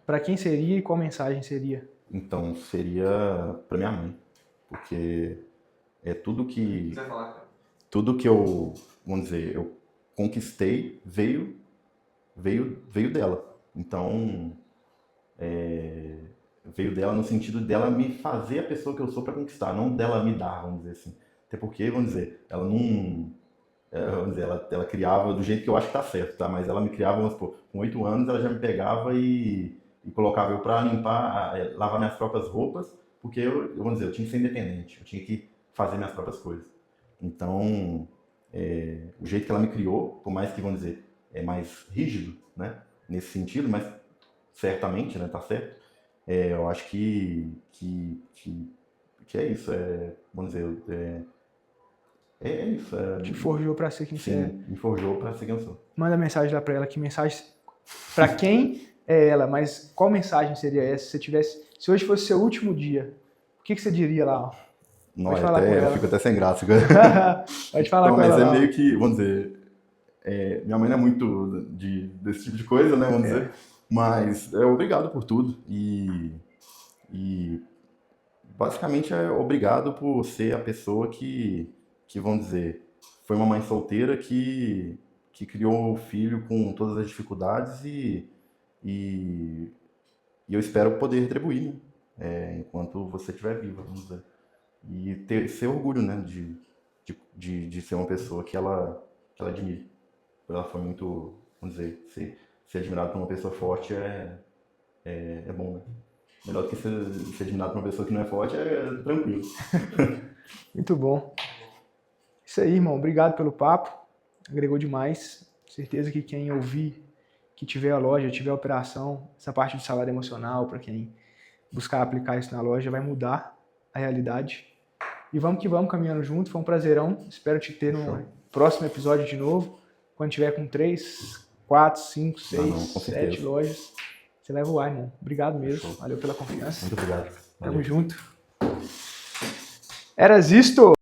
para quem seria e qual mensagem seria? Então, seria para minha mãe, porque é tudo que Você vai falar, cara? tudo que eu, vamos dizer, eu conquistei veio dela. Então, veio dela no sentido dela me fazer a pessoa que eu sou para conquistar, não dela me dar, vamos dizer assim. Até porque, vamos dizer, ela não... vamos dizer, ela criava do jeito que eu acho que tá certo, tá? Mas ela me criava, vamos supor, com 8 anos ela já me pegava e colocava eu para limpar, lavar minhas próprias roupas, porque vamos dizer, eu tinha que ser independente, eu tinha que fazer minhas próprias coisas. Então, o jeito que ela me criou, por mais que, vamos dizer, é mais rígido, né? Nesse sentido, mas certamente, né? Tá certo. Eu acho que é isso. Vamos dizer, é isso. Te forjou para ser quem você é. Sim, me forjou para ser quem eu sou. Manda mensagem lá para ela, que mensagem... Para quem é ela, mas qual mensagem seria essa? Se hoje fosse seu último dia, o que você diria lá? Ó? Não, falar com eu ela. fico até sem graça agora. Pode falar Não, com mas ela. é meio que, vamos dizer, minha mãe não é muito desse tipo de coisa, né, vamos dizer, mas obrigado por tudo e basicamente obrigado por ser a pessoa que vamos dizer, foi uma mãe solteira que criou o filho com todas as dificuldades e eu espero poder retribuir, né, enquanto você estiver viva, vamos dizer. E ser orgulho, né, de ser uma pessoa que ela admire. Ela foi muito, vamos dizer, ser admirado por uma pessoa forte é bom, né? Melhor do que ser admirado por uma pessoa que não é forte é tranquilo. Muito bom. Isso aí, irmão. Obrigado pelo papo. Agregou demais. Certeza que quem ouvir, que tiver a loja, tiver a operação, essa parte de salário emocional, para quem buscar aplicar isso na loja, vai mudar a realidade. E vamos que vamos, caminhando junto. Foi um prazerão. Espero te ter no próximo episódio de novo. Quando tiver com 3, 4, 5, 6, 7 lojas. Você vai voar, irmão. Obrigado mesmo. Valeu pela confiança. Muito obrigado. Tamo junto. Eras isto!